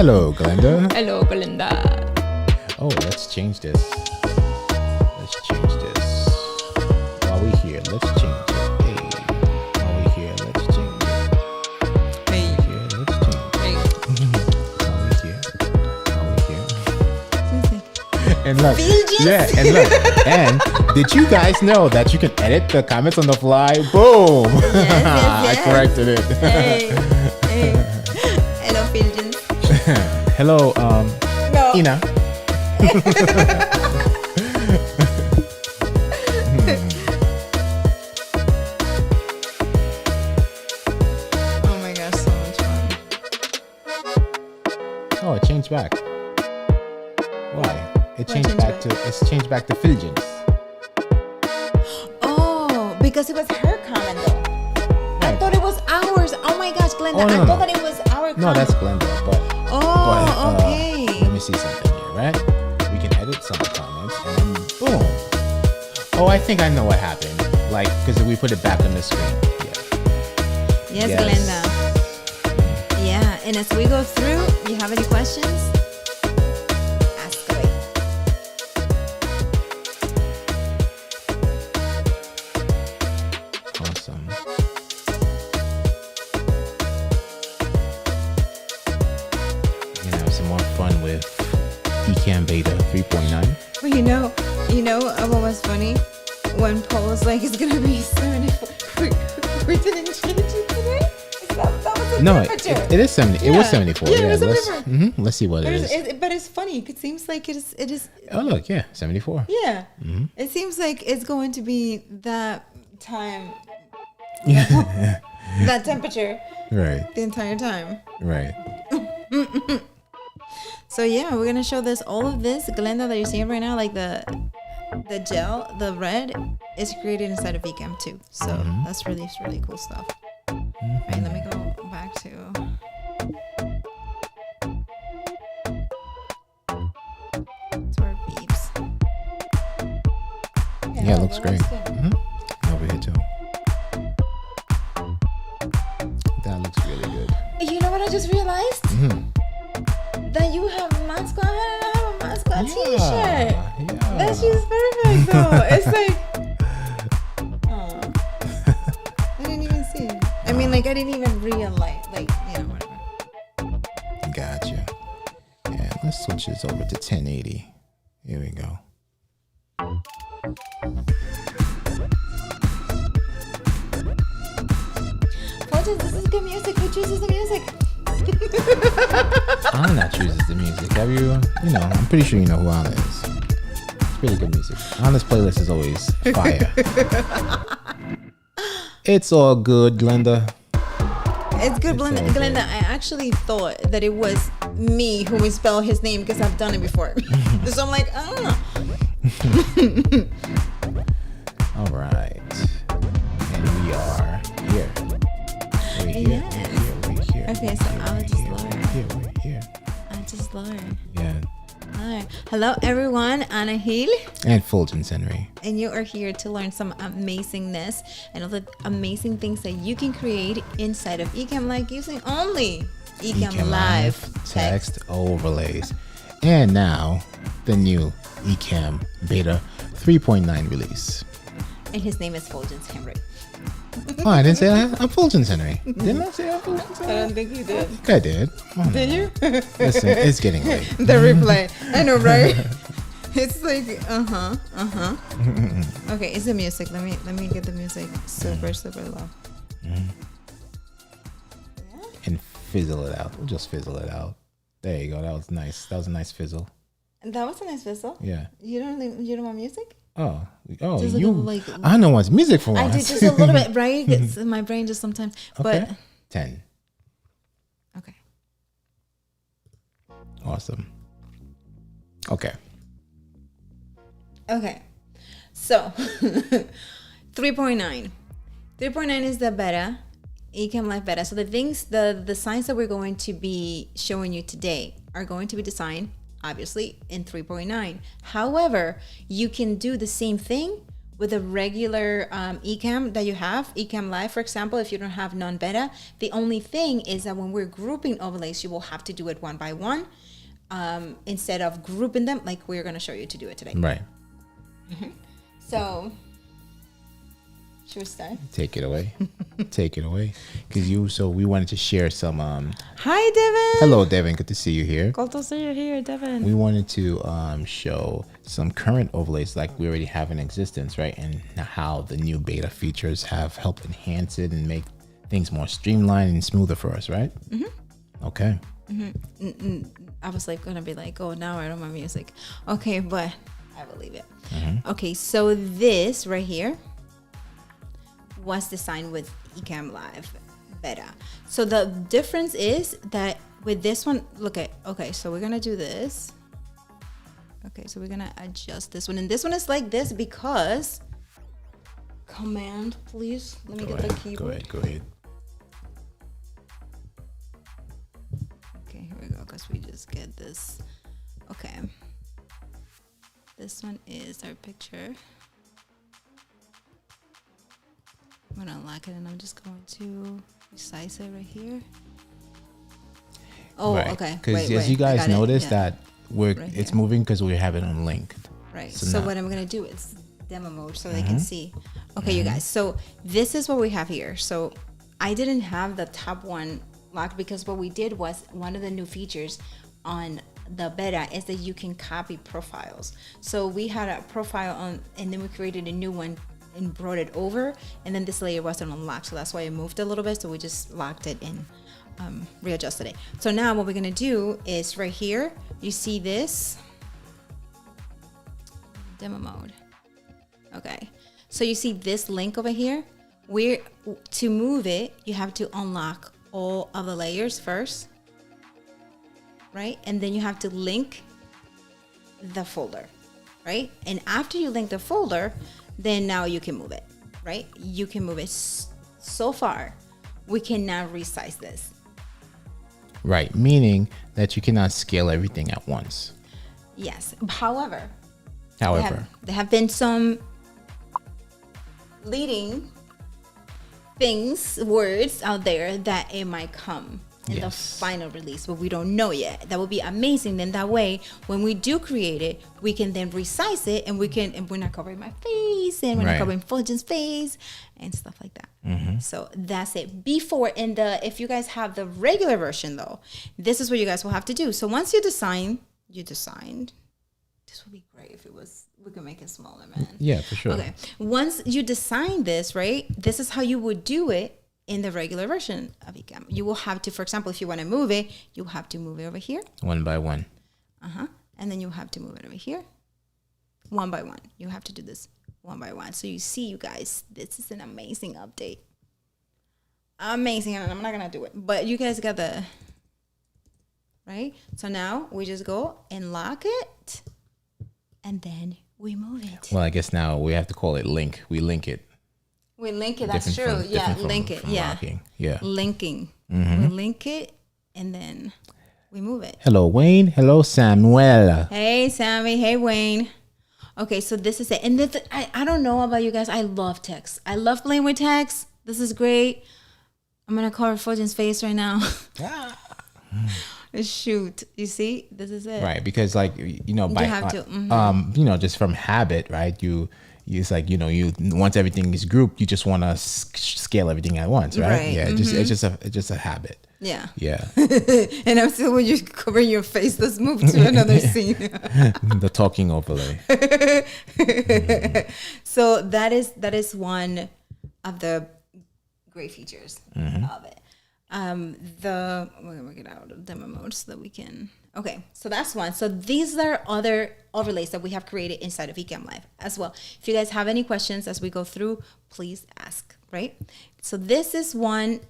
Hello, Glenda. Hello, Glenda. Oh, let's change this. Let's change this. While we here, let's change it. Hey. While we here, let's change it. Hey. Here, let's change it. Hey. While we here. While we here. And look. Fuljens? Yeah, and look. And did you guys know that you can edit the comments on the fly? Boom! Yes. I corrected it. Hey. Hello, Fuljens. Hello, No. Ina. Oh my gosh, so much fun. Oh, it changed back. Why? It's changed back to Fuljens. Oh, because it was her comment though. I thought it was ours. Oh my gosh, Glenda. I thought that it was our comment. No, that's Glenda, but okay. let me see something here, right? We can edit some comments and then boom. Oh, I think I know what happened. Like, because we put it back on the screen. Yeah. Yes, Glenda. Yeah, and as we go through, you have any questions? Ask away. Awesome. We're gonna have some more fun with Ecamm Beta 3.9. Well, you know what was funny? When Paul was like, it's gonna be 74. We didn't change it today? That was the temperature. it is 70. It was 74. Yeah, it was 74. Let's see what it is. But it's funny. It seems like it is. Oh, look, yeah, 74. Yeah. It seems like it's going to be that time. That temperature. Right. The entire time. Right. So yeah, we're gonna show this all of this Glenda that you're seeing right now, like the gel, the red is created inside of Ecamm too. So that's really cool stuff. Right, let me go back to our beeps. Yeah, it looks great. Over here too. That looks really good. You know what I just realized? That you have a mascot and I have a mascot t-shirt. Yeah. That's just perfect though. It's like, oh, I didn't even see it. I mean, like, I didn't even realize, like, whatever. Gotcha. Yeah, let's switch this over to 1080. Here we go. Fuljens, this is good music. Who chooses the music? Ana chooses the music. Have you know, I'm pretty sure you know who Ana is. It's pretty good music. Ana's playlist is always fire. It's all good, Glenda. It's good, Glenda. I actually thought that it was me who misspelled his name because I've done it before. So I'm like, oh. All right. And we are here. We're here. Yes. We're here. Okay, so I'll just lower. We're here. I'll just lower. Yeah. Alright. Hello everyone, Ana and Fuljens Henry. And you are here to learn some amazingness and all the amazing things that you can create inside of Ecamm, like using only Ecamm Live text overlays. And now the new Ecamm Beta 3.9 release. And his name is Fuljens Henry. Oh, I didn't say that. I'm Fuljens Henry. Didn't I say I'm Fuljens Henry? I don't think you did. I did. Oh, Did you? Listen, it's getting late. The replay. I know, right? It's like, Okay, it's the music. Let me get the music super low. And fizzle it out. We'll just fizzle it out. There you go. That was nice. That was a nice fizzle. That was a nice whistle. Yeah. You don't want music? Oh, Just you. Like, I know what's music for once. I did just a little bit, right? It's my brain just sometimes. Okay. But 10. Okay. Awesome. Okay. So 3.9. 3.9 is the beta, Ecamm Live Beta. So the things, the signs that we're going to be showing you today are going to be designed, obviously, in 3.9. However, you can do the same thing with a regular Ecamm that you have, Ecamm Live, for example, if you don't have non-beta, the only thing is that when we're grouping overlays, you will have to do it one by one instead of grouping them like we're going to show you to do it today. Right. So, should we start? Take it away. Take it away. So we wanted to share some. Hi, Devin. Hello, Devin. Good to see you here. Good to see you here, Devin. We wanted to show some current overlays like we already have in existence, right? And how the new beta features have helped enhance it and make things more streamlined and smoother for us, right? Okay. I was like going to be like, oh, now I don't mind music. Okay, but I believe it. Okay, so this right here was designed with Ecamm Live Beta. So the difference is that with this one, look at, okay, so we're gonna do this. Okay, so we're gonna adjust this one. And this one is like this because, command, please. Let me get the keyboard. Go ahead. Okay, here we go, because we just get this. Okay. This one is our picture. I'm gonna lock it and I'm just going to resize it right here. Oh, right. okay. Because as you guys notice that it's here. moving because we have it unlinked. Right. So what I'm gonna do is demo mode so they can see. Okay, you guys. So this is what we have here. So I didn't have the top one locked because what we did was one of the new features on the beta is that you can copy profiles. So we had a profile on, and then we created a new one and brought it over, and then this layer wasn't unlocked, so that's why it moved a little bit. So we just locked it and readjusted it. So now what we're gonna do is right here, you see this demo mode. Okay, so you see this link over here. To move it, you have to unlock all of the layers first, right? And then you have to link the folder, right? And after you link the folder, then now you can move it, right? You can move it. So far, we can now resize this. Right, meaning that you cannot scale everything at once. Yes. However, there have been some leading words out there that it might come in the final release, but we don't know yet. That would be amazing. Then that way, when we do create it, we can then resize it, and we're not covering my face, and we're not covering Fuljens' face, and stuff like that. So that's it. If you guys have the regular version though, this is what you guys will have to do. So once you designed. This would be great if we could make it smaller, man. Yeah, for sure. Okay. Once you design this, right? This is how you would do it in the regular version of Ecamm. You will have to, for example, if you want to move it, you have to move it over here. One by one. And then you have to move it over here. One by one. You have to do this one by one. So you see, you guys, this is an amazing update. Amazing. And I'm not going to do it, but you guys got the, right? So now we just go and lock it, and then we move it. Well, I guess now we have to call it link. We link it. We link it. That's true. Link it. Locking. Yeah. Linking. We link it, and then we move it. Hello, Wayne. Hello, Samuel. Hey, Sammy. Hey, Wayne. Okay, so this is it. And I don't know about you guys. I love text. I love playing with text. This is great. I'm going to cover Fuljens' face right now. Shoot. You see? This is it. Right. Because, like, just from habit, right? It's like, you once everything is grouped, you just want to scale everything at once, right? Yeah. It's just a habit. Yeah. Yeah. And I'm still, when you cover your face, let's move to another scene. The talking overlay. So that is one of the great features of it. We're gonna get out of demo mode so that we can. Okay, so that's one. So these are other overlays that we have created inside of Ecamm Live as well. If you guys have any questions as we go through, please ask. Right. So this is one.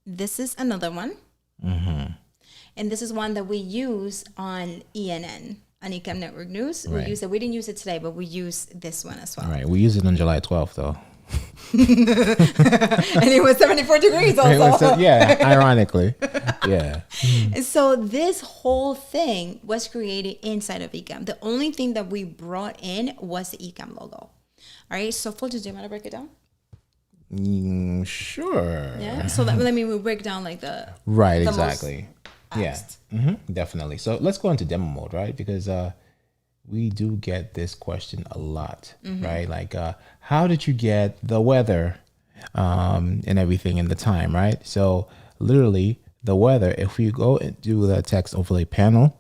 This is another one. And this is one that we use on ENN, on Ecamm Network News. Right. We didn't use it today, but we use this one as well. Right. We use it on July 12th, though. And it was 74 degrees also. Yeah, ironically. Yeah. And so this whole thing was created inside of Ecamm. The only thing that we brought in was the Ecamm logo. All right. So Fuljens, do you want to break it down? Sure. Yeah. So let me break down like the right. the Exactly. Yeah. Definitely. So let's go into demo mode, right? Because we do get this question a lot, right? Like, how did you get the weather and everything in the time, right? So literally the weather, if we go and do the text overlay panel,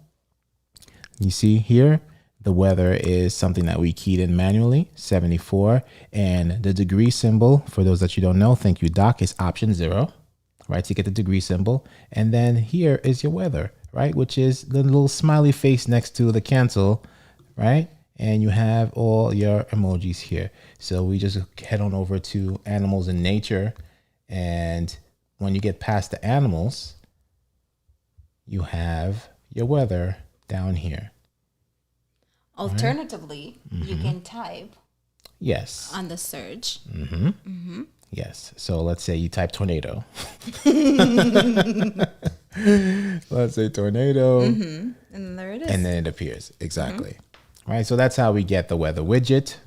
you see here, the weather is something that we keyed in manually, 74. And the degree symbol, for those that you don't know, thank you, Doc, is option 0, right? To get the degree symbol. And then here is your weather, right? Which is the little smiley face next to the cancel, right? And you have all your emojis here. So we just head on over to animals and nature. And when you get past the animals, you have your weather down here. Alternatively, you can type yes on the search. Yes. So let's say you type tornado. Let's say tornado. And there it is. And then it appears. Exactly. Right. So that's how we get the weather widget,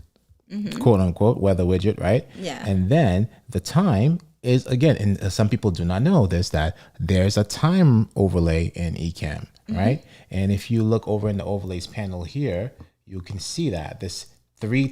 quote unquote, weather widget. Right. Yeah. And then the time is, again, and some people do not know this, that there's a time overlay in Ecamm. Right. And if you look over in the overlays panel here, you can see that this we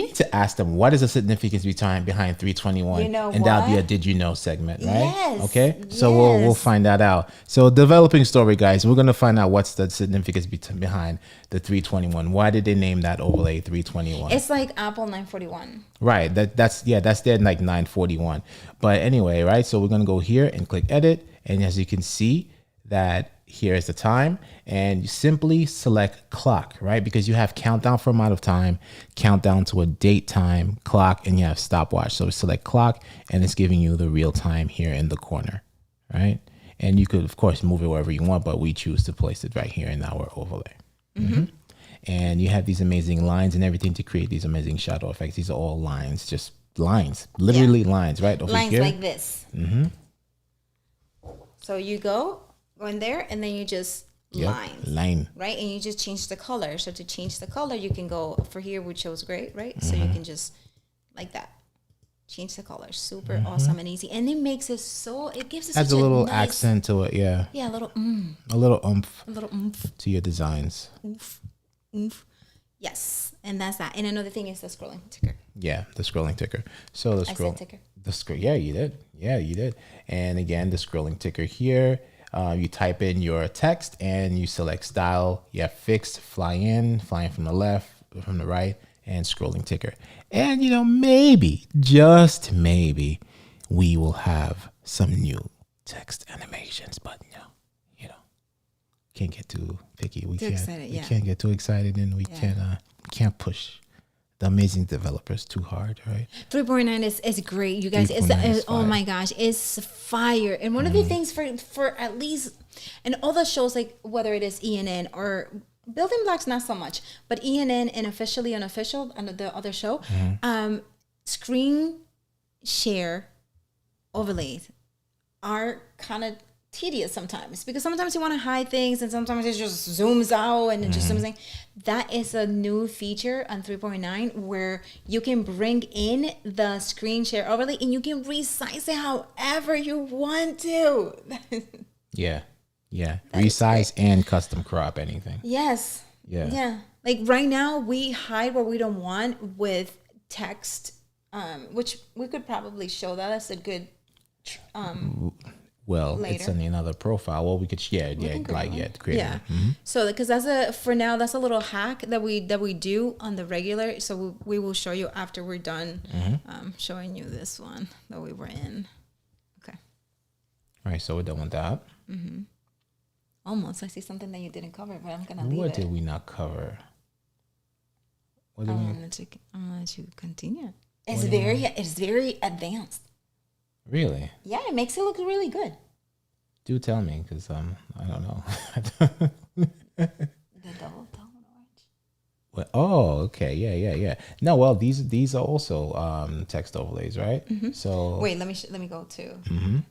need to ask them what is the significance behind 321. You know and what? that'll be a did you know segment, right? Yes. Okay. So we'll find that out. So developing story, guys, we're gonna find out what's the significance behind the 321. Why did they name that overlay 321? It's like Apple 941. Right. That's their like 941. But anyway, right? So we're gonna go here and click edit, and as you can see that here's the time, and you simply select clock, right? Because you have countdown for amount of time, countdown to a date time, clock, and you have stopwatch. So select clock, and it's giving you the real time here in the corner, right? And you could, of course, move it wherever you want, but we choose to place it right here in our overlay. And you have these amazing lines and everything to create these amazing shadow effects. These are all lines, just lines, literally lines, right? Over Lines here. like this. So you go in there, and then you just line, right? And you just change the color. So to change the color, you can go for here, we chose gray, right? So you can just like that change the color. Super awesome and easy, and it makes it so it gives it Adds such a little nice, accent to it, yeah. a little A little oomph oomph, to your designs. oomph. Yes, and that's that. And another thing is the scrolling ticker. Yeah, the scrolling ticker. So the I scroll said ticker. the scroll. Yeah, you did. Yeah, you did. And again, the scrolling ticker here. You type in your text and you select style. You have fixed, flying from the left, from the right, and scrolling ticker. And maybe, just maybe, we will have some new text animations. But can't get too picky. We can't get too excited, and we can't push the amazing developers too hard, right? 3.9 is great, you guys. It's oh my gosh, it's fire. And one of the things for at least, and all the shows, like whether it is ENN or BuildingBlocks, not so much, but ENN and Officially Unofficial, and the other show, screen share overlays are kind of tedious sometimes, because sometimes you want to hide things and sometimes it just zooms out and it just something. That is a new feature on 3.9 where you can bring in the screen share overlay and you can resize it however you want to. Yeah. Resize and custom crop anything. Yes. Yeah. Like right now we hide what we don't want with text, which we could probably show that as a good well, later. It's in another profile. Well, we could create it. So because for now that's a little hack that we do on the regular. So we will show you after we're done showing you this one that we were in. Okay. All right, so we're done with that. Almost. I see something that you didn't cover, but I'm gonna leave What it. did we not cover? What did I'll let you continue. It's very advanced. Really? Yeah, it makes it look really good. Do tell me, because I don't know. The double orange. Well, oh, okay. Yeah. No, well, these are also text overlays, right? So Wait, let me go to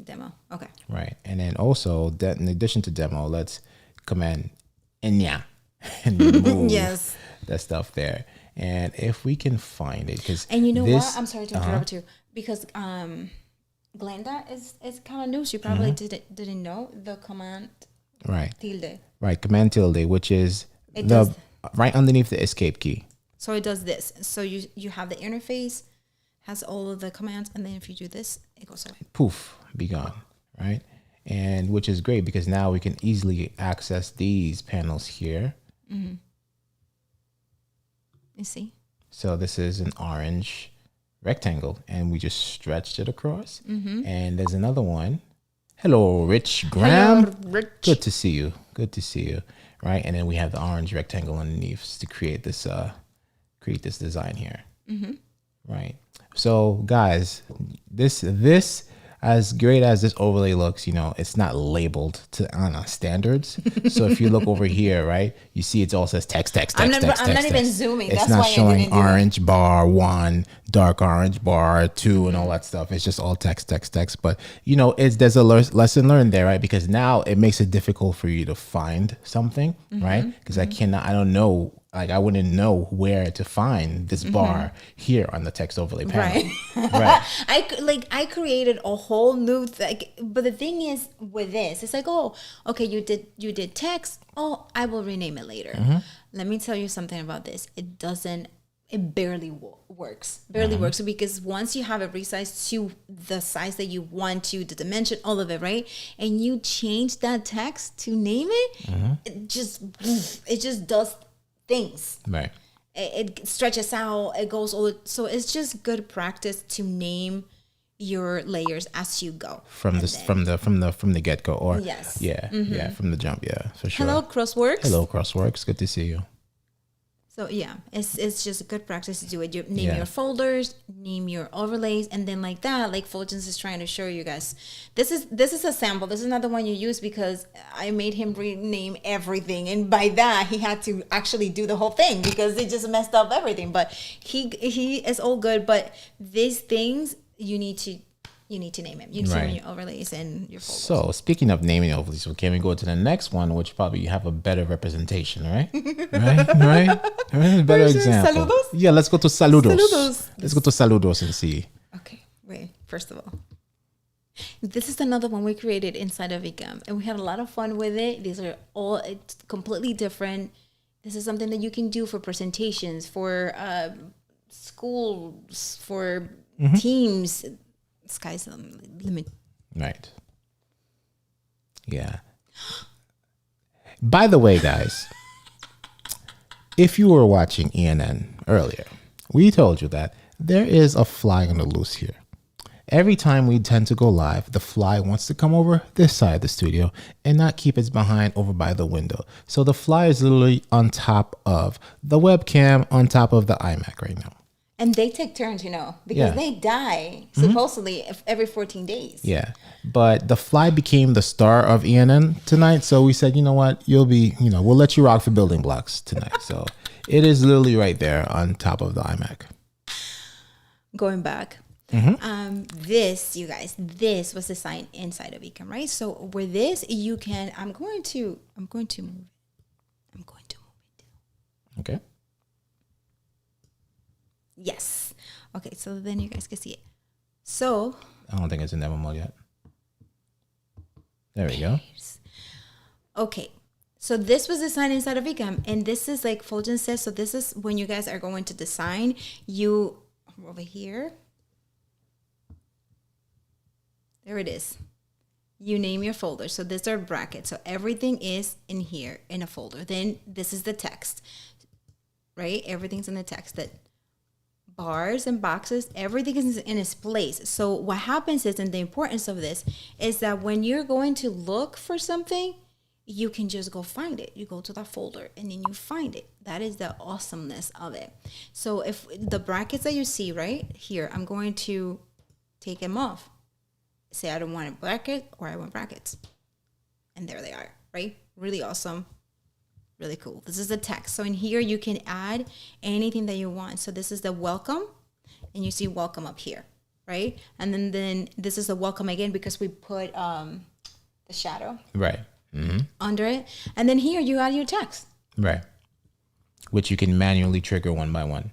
demo. Okay. right, and then also that in addition to demo, let's command enya and remove Yes. that stuff there. And if we can find it, because And you know this, what? I'm sorry to interrupt you because Glenda is kind of new. She probably didn't know the command right, tilde. right, command tilde, which is It the does. right underneath the escape key. So it does this. So you have the interface, has all of the commands, and then if you do this, it goes away. Poof, be gone, right? And which is great because now we can easily access these panels here. You see? So this is an orange rectangle and we just stretched it across. And there's another one. Hello, Rich Graham. Hello, Rich. Good to see you. Good to see you. Right. And then we have the orange rectangle underneath to create this design here. Right. So guys, this as great as this overlay looks, you know, it's not labeled to Ana standards. So if you look over here, right, you see it all says text. I'm not even zooming. It's That's not why I showing didn't do it. orange bar 1, dark orange bar 2, and all that stuff. It's just all text. But you know, there's a lesson learned there, right? Because now it makes it difficult for you to find something, right? Because I don't know. Like I wouldn't know where to find this bar here on the text overlay panel. Right. I created a whole new thing, but the thing is with this, it's like, oh, okay, you did text. Oh, I will rename it later. Let me tell you something about this. It barely works. Works because once you have it resized to the size that you want to, the dimension, all of it, right? And you change that text to name it, it just does things. Right. It stretches out, it goes all, so it's just good practice to name your layers as you go From the get go, or Yes. from the jump, for sure. Hello, Crossworks. Hello, Crossworks. Good to see you. So yeah, it's just a good practice to do it. You name your folders, name your overlays, and then like that, like Fuljens is trying to show you guys. This is a sample. This is not the one you use because I made him rename everything, and by that he had to actually do the whole thing because it just messed up everything. But he is all good. But these things you need to name it. You need to name your overlays and your folders. So speaking of naming overlays, so can we go to the next one, which probably have a better representation, right? right? Better example. Saludos? Yeah, let's go to Saludos. Saludos. Let's go to Saludos and see. Okay, wait. First of all, this is another one we created inside of Ecamm, and we had a lot of fun with it. These are all it's completely different. This is something that you can do for presentations, for schools, for teams. Sky's the limit. Right. Yeah. By the way, guys, if you were watching ENN earlier, we told you that there is a fly on the loose here. Every time we tend to go live, the fly wants to come over this side of the studio and not keep its behind over by the window. So the fly is literally on top of the webcam, on top of the iMac right now. And they take turns, because they die supposedly every 14 days. Yeah. But the fly became the star of ENN tonight. So we said, you know what? You'll be, we'll let you rock for Building Blocks tonight. So it is literally right there on top of the iMac. Going back. This, you guys, this was designed inside of Ecamm, right? So with this, you can, I'm going to move it. Okay. Yes. Okay, so then you guys can see it. So I don't think it's in demo mode yet. There we go. Okay. So this was designed inside of Ecamm, and this is like Fuljens says. So this is when you guys are going to design, you over here. There it is. You name your folder. So these are brackets. So everything is in here in a folder. Then this is the text, right? Everything's in the text. That bars and boxes, everything is in its place. So what happens is, and the importance of this is that when you're going to look for something, you can just go find it. You go to that folder and then you find it. That is the awesomeness of it. So if the brackets that you see right here, I'm going to take them off. Say I don't want a bracket or I want brackets. And there they are, right? Really awesome. Really cool. This is the text. So in here, you can add anything that you want. So this is the welcome, and you see welcome up here, right? And then this is the welcome again because we put the shadow under it. And then here you add your text. Right. Which you can manually trigger one by one.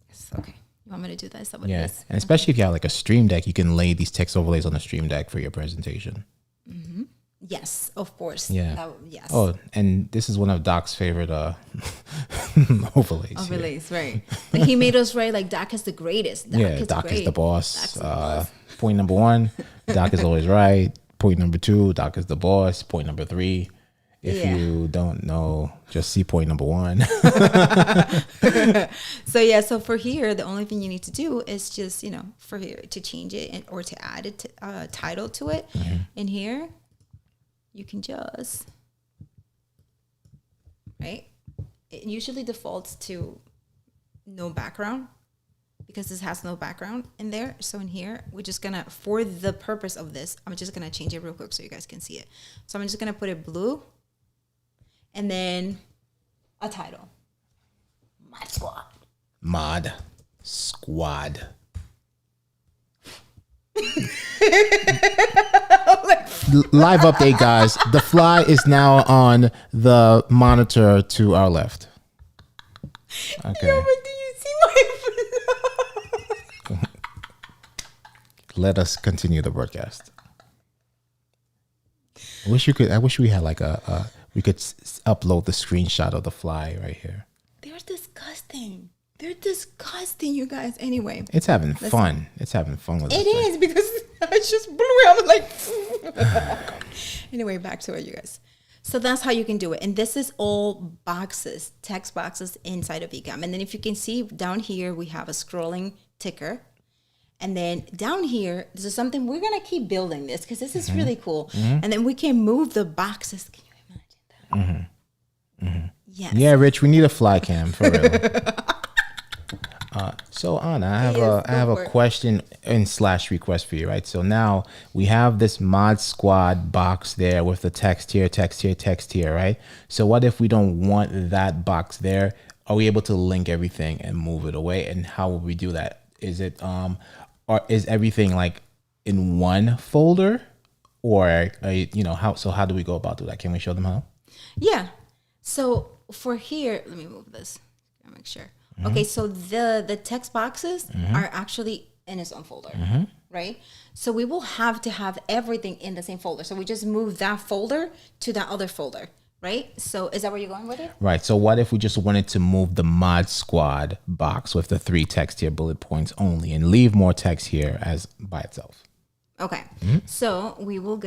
Yes, okay. You want me to do that? Is that what it is? And especially if you have like a Stream Deck, you can lay these text overlays on the Stream Deck for your presentation. Mm-hmm. Yes, of course. Yeah. Yes. Oh, and this is one of Doc's favorite overlays. Overlays, right. But he made us write like Doc is the greatest. Doc is the boss. Point number 1, Doc is always right. Point number 2, Doc is the boss. Point number 3, if you don't know, just see point number 1. So for here, the only thing you need to do is just, for here to change it or to add a title to it. In here, you can just, right? It usually defaults to no background because this has no background in there. So in here, we're just gonna, for the purpose of this, I'm just gonna change it real quick so you guys can see it. So I'm just gonna put it blue and then a title. Mod Squad. Live update, guys. The fly is now on the monitor to our left. Okay. Yo, but do you see my Let us continue the broadcast. I wish we had like we could upload the screenshot of the fly right here. They're disgusting. They're disgusting, you guys. Anyway, it's having fun. It's having fun with it. It is because I just blew it. I'm like, anyway, back to it, you guys. So that's how you can do it. And this is all boxes, text boxes inside of Ecamm. And then if you can see down here, we have a scrolling ticker. And then down here, this is something we're going to keep building this because this is really cool. And then we can move the boxes. Can you imagine that? Yes. Yeah, Rich, we need a fly cam for real. So Ana, I have a question and / request for you, right? So now we have this Mod Squad box there with the text here, right? So what if we don't want that box there? Are we able to link everything and move it away? And how will we do that? Is it or is everything like in one folder, or how do we go about doing that? Can we show them how? Yeah. So for here, let me move this. I'll make sure. Okay, so the text boxes are actually in its own folder, right? So we will have to have everything in the same folder. So we just move that folder to that other folder, right? So is that where you're going with it? Right. So what if we just wanted to move the Mod Squad box with the 3 text here bullet points only and leave more text here as by itself? Okay. So we will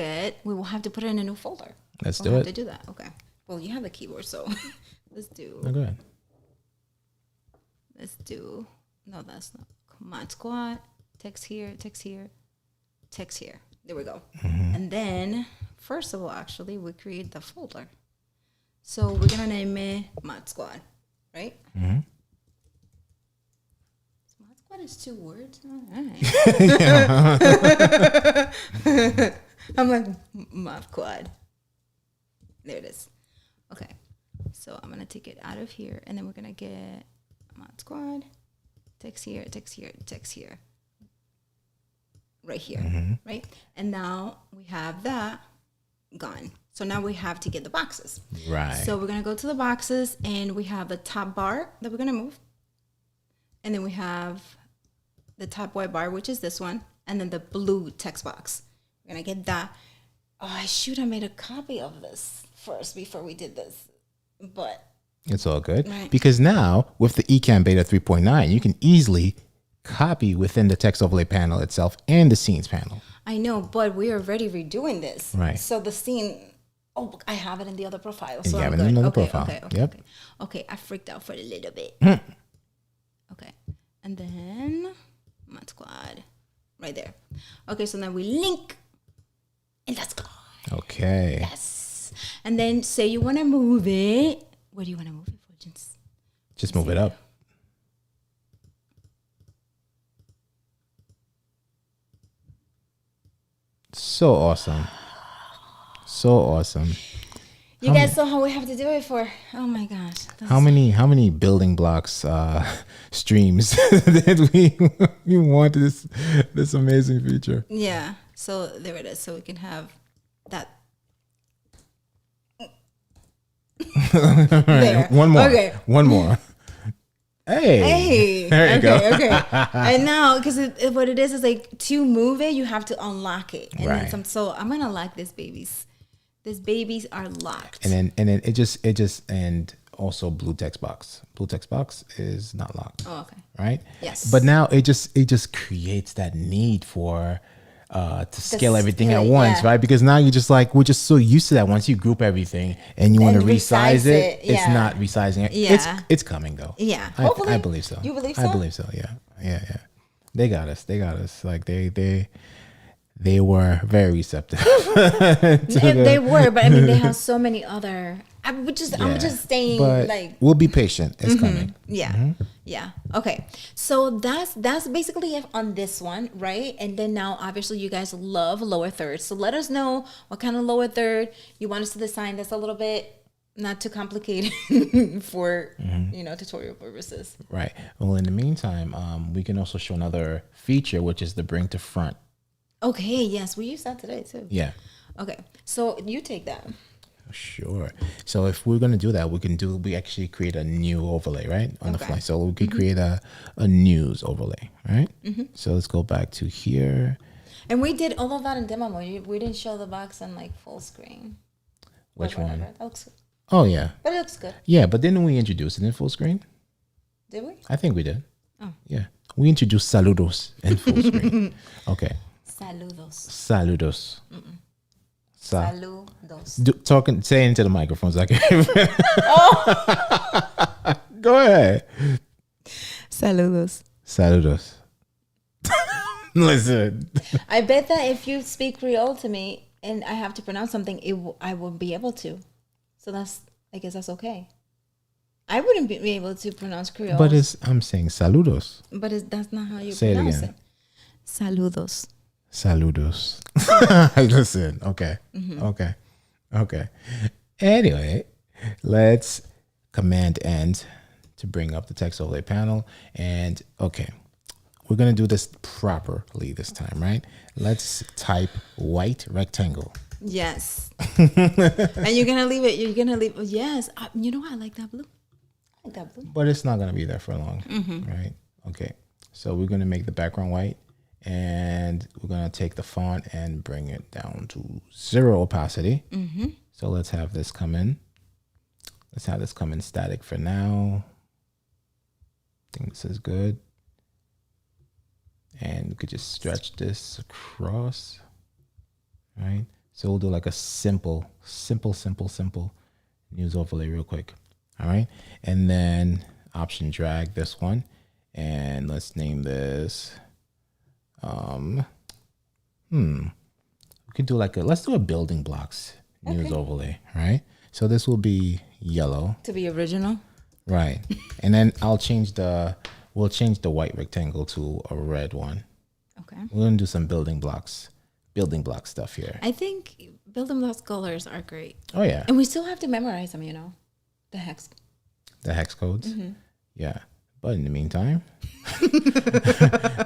have to put it in a new folder. Let's do it. To do that. Okay. Well, you have the keyboard, so let's do. Oh, go ahead. Let's do, no, that's not. Mod Squad, text here, text here, text here. There we go. And then, first of all, actually, we create the folder. So we're going to name it Mod Squad, right? Mod Squad is 2 words? All right. I'm like, Mod Squad. There it is. Okay. So I'm going to take it out of here, and then we're going to get Mod Squad, text here, text here, text here, right here, right? And now we have that gone. So now we have to get the boxes. Right. So we're going to go to the boxes, and we have the top bar that we're going to move. And then we have the top white bar, which is this one, and then the blue text box. We're going to get that. Oh, I should have made a copy of this first before we did this, but it's all good. Right. Because now with the Ecamm Beta 3.9, you can easily copy within the text overlay panel itself and the scenes panel. I know, but we are already redoing this. Right. So the scene, I have it in the other profile. So you have I'm it in good. another Okay, profile. okay, Yep. Okay, I freaked out for a little bit. Okay. And then Mod Squad right there. Okay, so now we link and that's gone. Okay. Yes. And then say you want to move it. Where do you want to move it, Fuljens? Just move it up. So awesome. So awesome. You guys saw how we have to do it for. Oh my gosh. How many building blocks streams did we want this amazing feature? Yeah. So there it is. So we can have that. All right. One more. Okay. One more. Hey. There you go. Okay. And now, because what it is like to move it, you have to unlock it. And right. then so I'm gonna lock this babies. These babies are locked. And then it just and also blue text box. Blue text box is not locked. Oh, okay. Right? Yes. But now it just creates that need for to scale everything at once, right? Because now you're just like, we're just so used to that. Once you group everything and you want to resize it, it's not resizing it. Yeah. It's coming though. Yeah. I believe so. You believe so? I believe so. Yeah. They got us. Like they were very receptive. They were, but I mean, they have so many other. I'm just staying but like. We'll be patient. It's coming. Yeah, yeah. Okay, so that's basically it on this one, right? And then now, obviously, you guys love lower thirds. So let us know what kind of lower third you want us to design. That's a little bit not too complicated for tutorial purposes. Right. Well, in the meantime, we can also show another feature, which is the bring to front. Okay, yes, we used that today too. Yeah. Okay, so you take that. Sure. So if we're gonna do that, we actually create a new overlay, right, on the fly. So we could create a news overlay, right? So let's go back to here. And we did all of that in demo mode. We didn't show the box in like full screen. Which one? That looks good. Oh yeah. But it looks good. Yeah, but didn't we introduce it in full screen? Did we? I think we did. Oh. Yeah. We introduced Saludos in full screen. Okay. Saludos. Saludos. Say into the microphone so I can hear. Oh. Go ahead. Saludos. Listen. I bet that if you speak Creole to me and I have to pronounce something, I will be able to. So I guess that's okay. I wouldn't be able to pronounce Creole. But I'm saying saludos. But that's not how you say pronounce it again. Saludos. Listen. Okay. Okay. Anyway, let's Command End to bring up the text overlay panel. And okay, we're going to do this properly this time, right? Let's type white rectangle. Yes. And you're going to leave it. Yes. You know what? I like that blue. But it's not going to be there for long, right? Okay. So we're going to make the background white. And we're going to take the font and bring it down to 0 opacity. So let's have this come in. Let's have this come in static for now. I think this is good. And we could just stretch this across. Right? So we'll do like a simple news overlay real quick. All right. And then option drag this one. And let's name this. We could do let's do a building blocks news overlay, right? So this will be yellow. To be original. Right. And then we'll change the white rectangle to a red one. Okay. We're going to do some building block stuff here. I think building blocks colors are great. Oh yeah. And we still have to memorize them, the hex. The hex codes? Yeah. But in the meantime,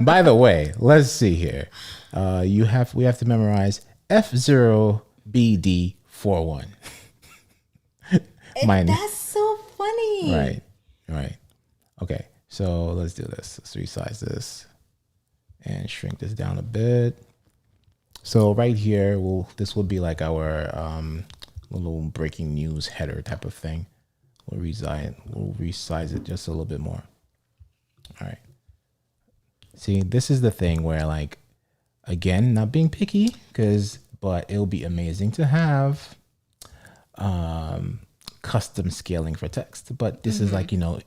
by the way, let's see here. We have to memorize F0BD41. That's so funny. Right. Okay, so let's do this. Let's resize this and shrink this down a bit. So right here, this will be like our little breaking news header type of thing. We'll resize it just a little bit more. All right. See, this is the thing where, like, again, not being picky, but it'll be amazing to have custom scaling for text. But this is like, 4.0, a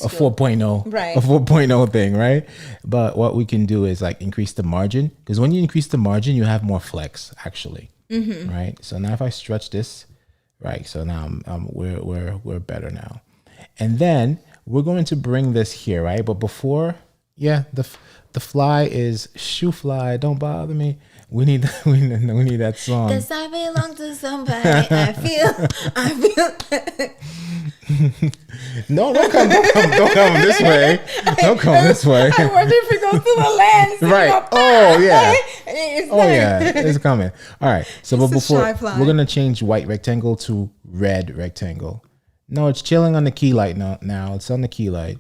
4.0, right? A 4.0 thing, right? But what we can do is like increase the margin, because when you increase the margin, you have more flex actually, right? So now if I stretch this, right? So now we're better now, and then we're going to bring this here, right? But before Yeah, the fly is shoe fly. Don't bother me. We need that song. Does I belong to somebody? I feel. No, don't come this way. Don't come this way. I wonder if it goes to the land. Right. Oh yeah. It's Oh yeah. It's coming. All right. So, but It's a before shy fly. we're gonna change white rectangle to red rectangle. No, it's chilling on the key light now. Now it's on the key light.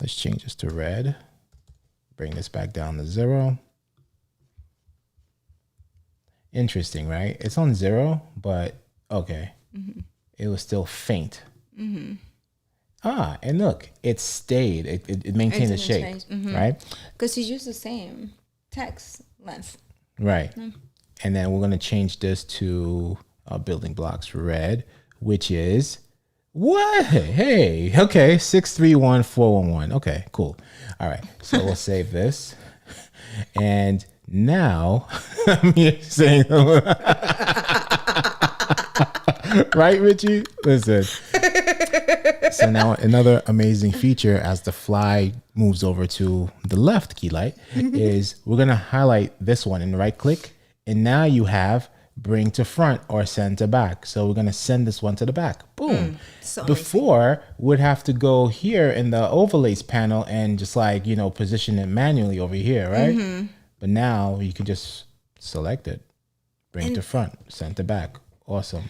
Let's change this to red. Bring this back down to 0. Interesting, right? It's on 0, but okay. It was still faint. Ah, and look, it stayed. It maintained the shape, right? Because you use the same text length. Right. And then we're going to change this to building blocks red, which is what? Hey, okay, 631411. Okay, cool. All right, so we'll save this. And now, I'm here saying, right, Richie? Listen. So now another amazing feature as the fly moves over to the left key light is we're going to highlight this one and right click. And now you have bring to front or send to back. So we're going to send this one to the back. Boom. So Before we'd have to go here in the overlays panel and just like, position it manually over here, right? But now you can just select it, bring to front, send to back. Awesome.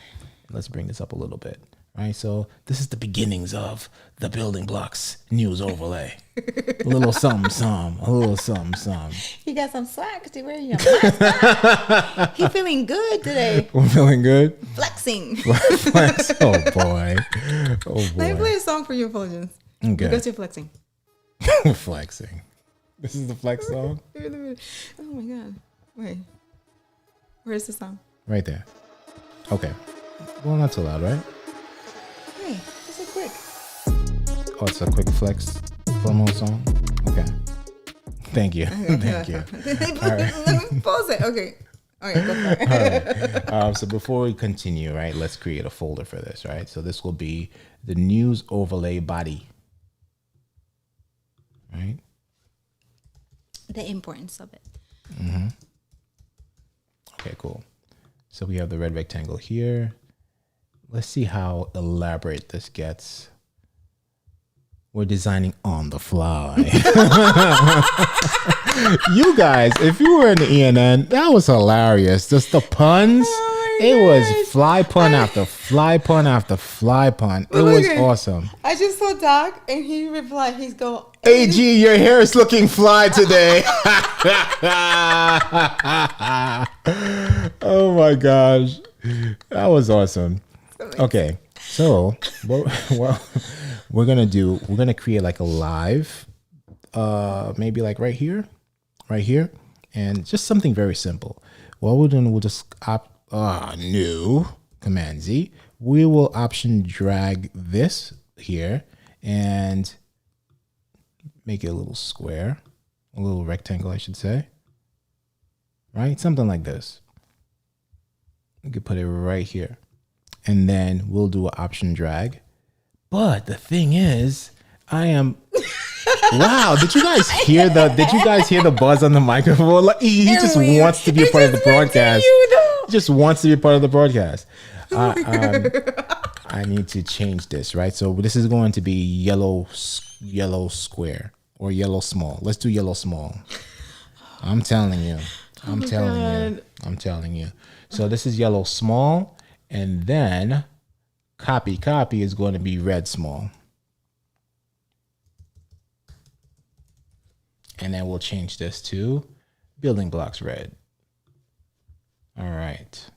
Let's bring this up a little bit. Right, so this is the beginnings of the Building Blocks news overlay. A little something, a little something. You got some slack to wear your mask. He feeling good today. We're feeling good. Flexing. Flex. Oh boy. Oh boy. Let me play a song for you, Fuljens. Okay. Because you're flexing. Flexing. This is the flex song. Oh my god. Wait. Where's the song? Right there. Okay. Well, not too loud, right? Hey, this is quick. Oh, it's a quick flex promo song. Okay. Thank you. Thank you. Let me pause it. Okay. Okay, go for it. All right. So before we continue, right, let's create a folder for this, right? So this will be the news overlay body, right? The importance of it. Okay, cool. So we have the red rectangle here. Let's see how elaborate this gets. We're designing on the fly. You guys, if you were in the ENN, that was hilarious. Just the puns. It was fly pun after fly pun after fly pun. It was awesome. I just saw Doc and he replied, he's going, AG, your hair is looking fly today. Oh my gosh. That was awesome. Okay, so what we're gonna do, we're gonna create like a live, maybe like right here, and just something very simple. What we're doing, we'll just new Command Z. We will option drag this here and make it a little square, a little rectangle, I should say. Right, something like this. We could put it right here. And then we'll do an option drag. But the thing is, wow, did you guys hear the buzz on the microphone? Like, he just wants to be a part of the broadcast. He just wants to be a part of the broadcast. I need to change this, right? So this is going to be yellow square or yellow small. Let's do yellow small. I'm telling you. I'm telling you. So this is yellow small. And then copy is going to be red small. And then we'll change this to building blocks red. All right.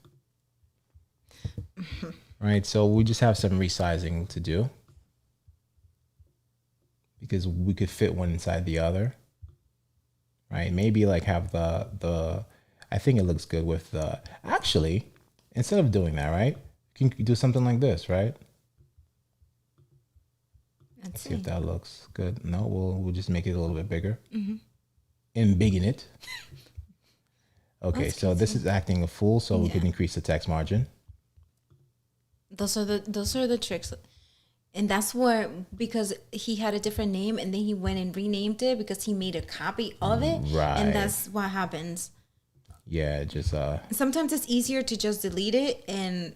Right. So we just have some resizing to do because we could fit one inside the other. Right. Maybe like have the I think it looks good with the actually. Instead of doing that, right? You can do something like this, right? Let's see if that looks good. No, we'll just make it a little bit bigger. Embiggen it. Okay, so this is acting a fool, so we can increase the text margin. Those are the tricks. And that's where, because he had a different name and then he went and renamed it because he made a copy of it. Right. And that's what happens. Yeah, just sometimes it's easier to just delete it and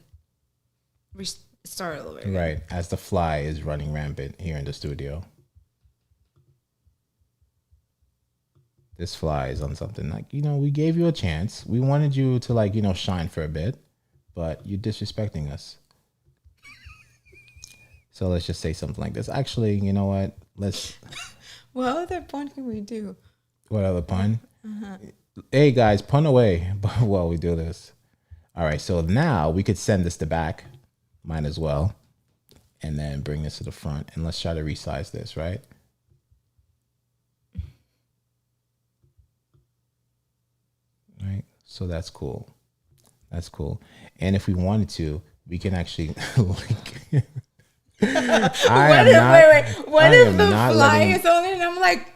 start all over again. Right, as the fly is running rampant here in the studio. This fly is on something like, we gave you a chance. We wanted you to like, shine for a bit, but you're disrespecting us. So let's just say something like this. Actually, you know what? What other pun can we do? What other pun? Hey guys, pun away while we do this. All right, so now we could send this to back. Might as well. And then bring this to the front. And let's try to resize this, right? Right, so that's cool. That's cool. And if we wanted to, we can actually link. What if the fly is on it and I'm like,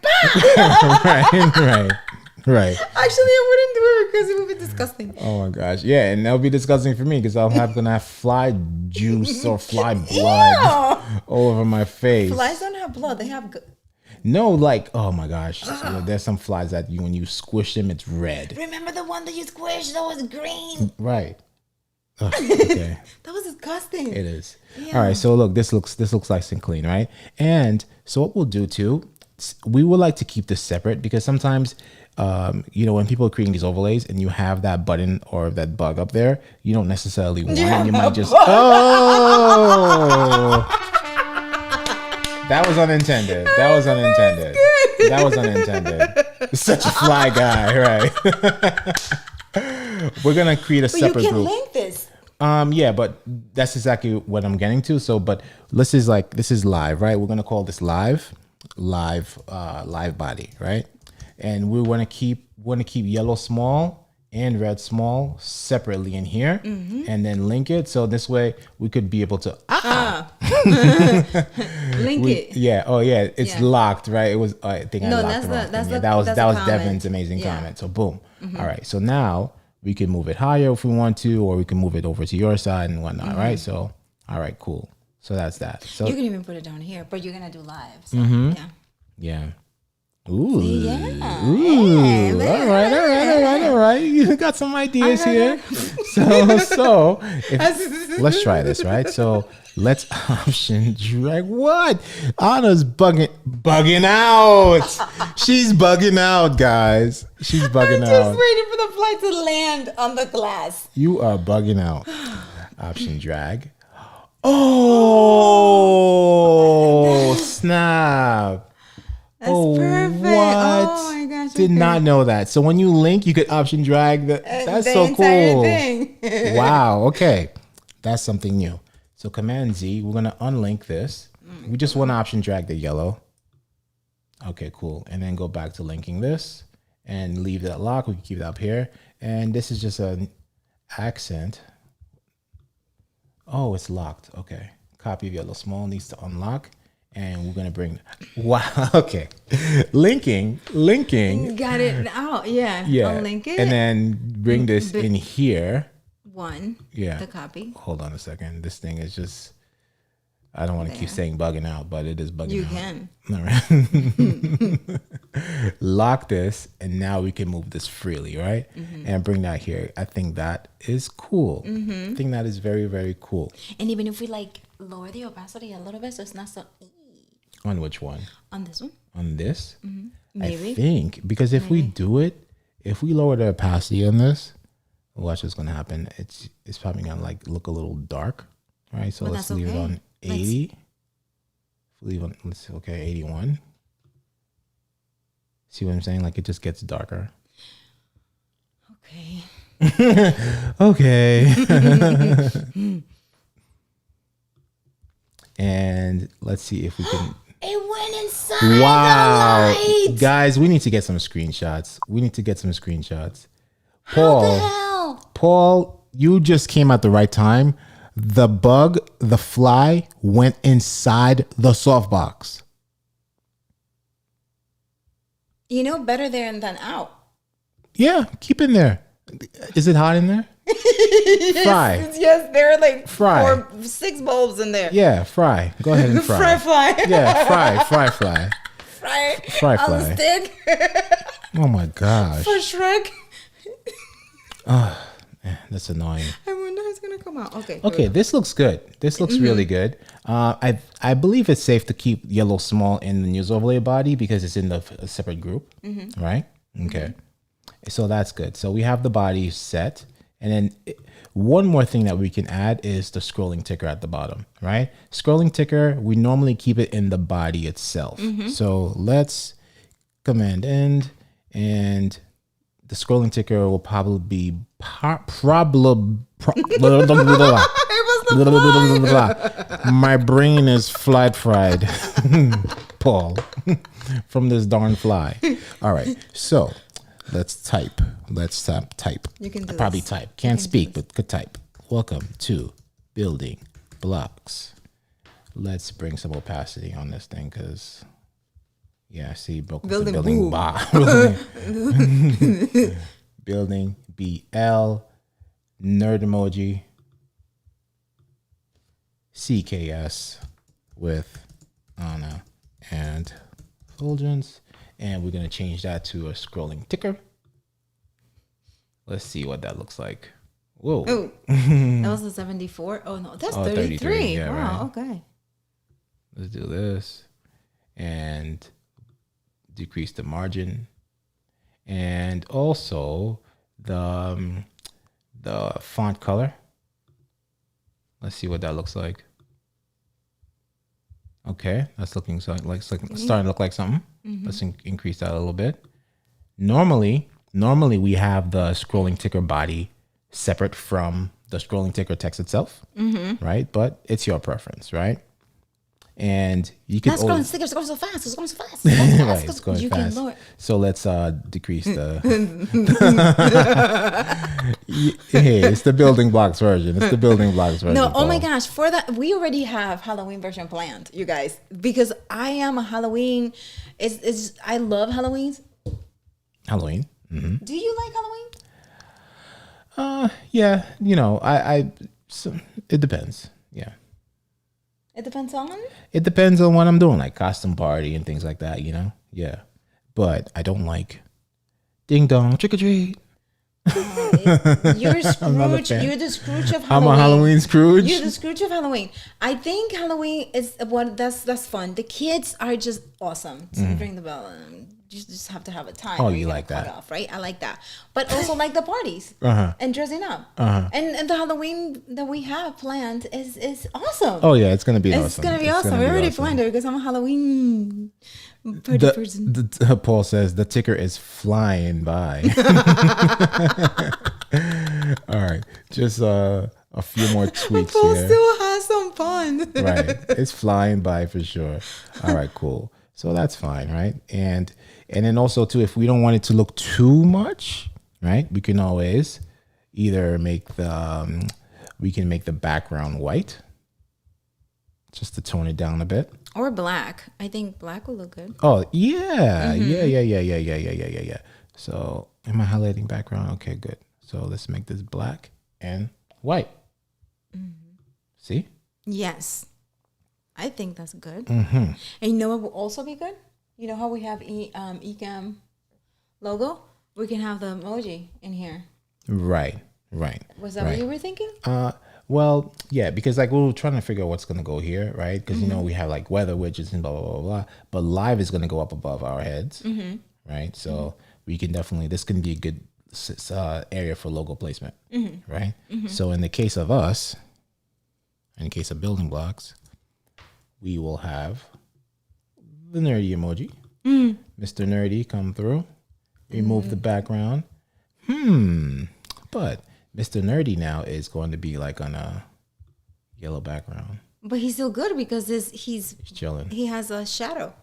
right. Actually, I wouldn't do it because it would be disgusting. Oh my gosh. Yeah, and that'll be disgusting for me because I'm gonna have fly juice or fly blood all over my face. Flies don't have blood. They have no, like, oh my gosh. So there's some flies that when you squish them, it's red. Remember the one that you squished that was green? Right. Ugh, okay. That was disgusting. It is. Yeah. All right, so look, this looks nice and clean, right? And so what we'll do too, we would like to keep this separate because sometimes when people are creating these overlays and you have that button or that bug up there, you don't necessarily want it. You might just that was unintended. That was unintended. Such a fly guy, right? We're gonna create a separate group. You can link this. Yeah, but that's exactly what I'm getting to. So, but this is live, right? We're gonna call this live body, right? And we want to keep yellow small and red small separately in here, and then link it. So this way we could be able to link it. Yeah. Oh yeah. It's locked, right? It was. I think no, I locked that's it. that was Devin's amazing comment. So boom. All right. So now we can move it higher if we want to, or we can move it over to your side and whatnot, right? So all right, cool. So that's that. So you can even put it down here, but you're gonna do live. So, yeah. Yeah. Ooh. Yeah. Ooh. All right. You got some ideas here. So let's try this, right? So let's option drag. What? Anna's bugging out. She's bugging out, guys. She's bugging out. I'm just waiting for the flight to land on the glass. You are bugging out. Option drag. Oh, snap. That's perfect. What? Oh my gosh. Did not know that. So when you link, you could option drag. That's so cool. Thing. Wow. Okay. That's something new. So Command Z, we're going to unlink this. We just want to option drag the yellow. Okay, cool. And then go back to linking this and leave that lock. We can keep it up here. And this is just an accent. Oh, it's locked. Okay. Copy of yellow small needs to unlock. And we're going to bring, wow, okay. Linking. Got it out, yeah. Yeah. I'll link it. And then bring this in here. Yeah. The copy. Hold on a second. This thing is just, I don't want to keep saying bugging out, but it is bugging out. You can. All right. Lock this, and now we can move this freely, right? And bring that here. I think that is cool. I think that is very, very cool. And even if we lower the opacity a little bit so it's not so... On which one? On this one. On this? Maybe. I think, because if we do it, if we lower the opacity on this, watch what's going to happen. It's probably going to look a little dark, right? So let's leave it on 80. Leave on, okay, 81. See what I'm saying? It just gets darker. Okay. Okay. And let's see if we can... It went inside. Wow. The light. Guys, we need to get some screenshots. How the hell? Paul, you just came at the right time. The fly went inside the softbox. Better there than out. Yeah, keep in there. Is it hot in there? Fry. Yes, there are like Fry. 6 bulbs in there. Yeah, fry. Go ahead and fry. Fry. Yeah, fry fly. Fry. Fry On fly. the stick. Oh my gosh. For Shrek. That's annoying. I wonder how it's gonna come out. Okay. Okay, this looks good. This looks really good. I believe it's safe to keep yellow small in the news overlay body because it's in a separate group, right? Okay, so that's good. So we have the body set, and then one more thing that we can add is the scrolling ticker at the bottom, right? Scrolling ticker, we normally keep it in the body itself. So let's command end, and the scrolling ticker will probably be my brain is fried, Paul, from this darn fly. All right, so let's type. Type. You can do probably this. type. Can't speak, but could type. Welcome to Building Blocks. Let's bring some opacity on this thing because. Yeah, see, building building BL nerd emoji CKS with Ana and Fuljens, and we're gonna change that to a scrolling ticker. Let's see what that looks like. Whoa! Oh, that was a 74. Oh no, that's 33. Yeah, wow. right. Okay. Let's do this and decrease the margin, and also the font color. Let's see what that looks like. Okay, that's looking like starting to look like something. Let's increase that a little bit. Normally we have the scrolling ticker body separate from the scrolling ticker text itself, right? But it's your preference, right? And you can Not scrolling stickers. It's going so fast. It's going so fast. right, it's going you fast. Can lower. So let's decrease the. Hey, it's the building blocks version. It's the building blocks version. No, oh my Paul. gosh! For that, we already have Halloween version planned, you guys, because I am a Halloween. I love Halloween. Halloween. Do you like Halloween? Yeah, so it depends. Yeah. It depends on. It depends on what I'm doing, like costume party and things like that, Yeah. But I don't like ding dong, trick or treat. You're not a Scrooge. fan. You're the Scrooge of I'm Halloween. a Halloween Scrooge. You're the Scrooge of Halloween. I think Halloween is that's fun. The kids are just awesome. So you ring the bell and you just have to have a time. Oh, or you you're like gonna that. cut off, right? I like that. But also like the parties and dressing up. And the Halloween that we have planned is awesome. Oh yeah, it's gonna be awesome. It's gonna be awesome. We already planned it because I'm a Halloween party person. Paul says the ticker is flying by. All right, just a few more tweaks Paul here. still has some fun. Right, it's flying by for sure. All right, cool. So that's fine, right? And then also too, if we don't want it to look too much, right? We can always either make the background white, just to tone it down a bit. Or black. I think black will look good. Oh yeah, yeah. So am I highlighting background? Okay, good. So let's make this black and white. See? Yes. I think that's good. And you know what will also be good? You know how we have Ecamm logo? We can have the emoji in here. Right. Was that what you were thinking? Well, yeah, because like we were trying to figure out what's gonna go here, right? Because we have like weather widgets and blah blah blah blah. But live is gonna go up above our heads, right? So we can definitely this can be a good area for logo placement, right? So in the case of us, in the case of building blocks, we will have the nerdy emoji. Mr. Nerdy come through. Remove the background. But Mr. Nerdy now is going to be like on a yellow background. But he's still good because he's chilling. He has a shadow.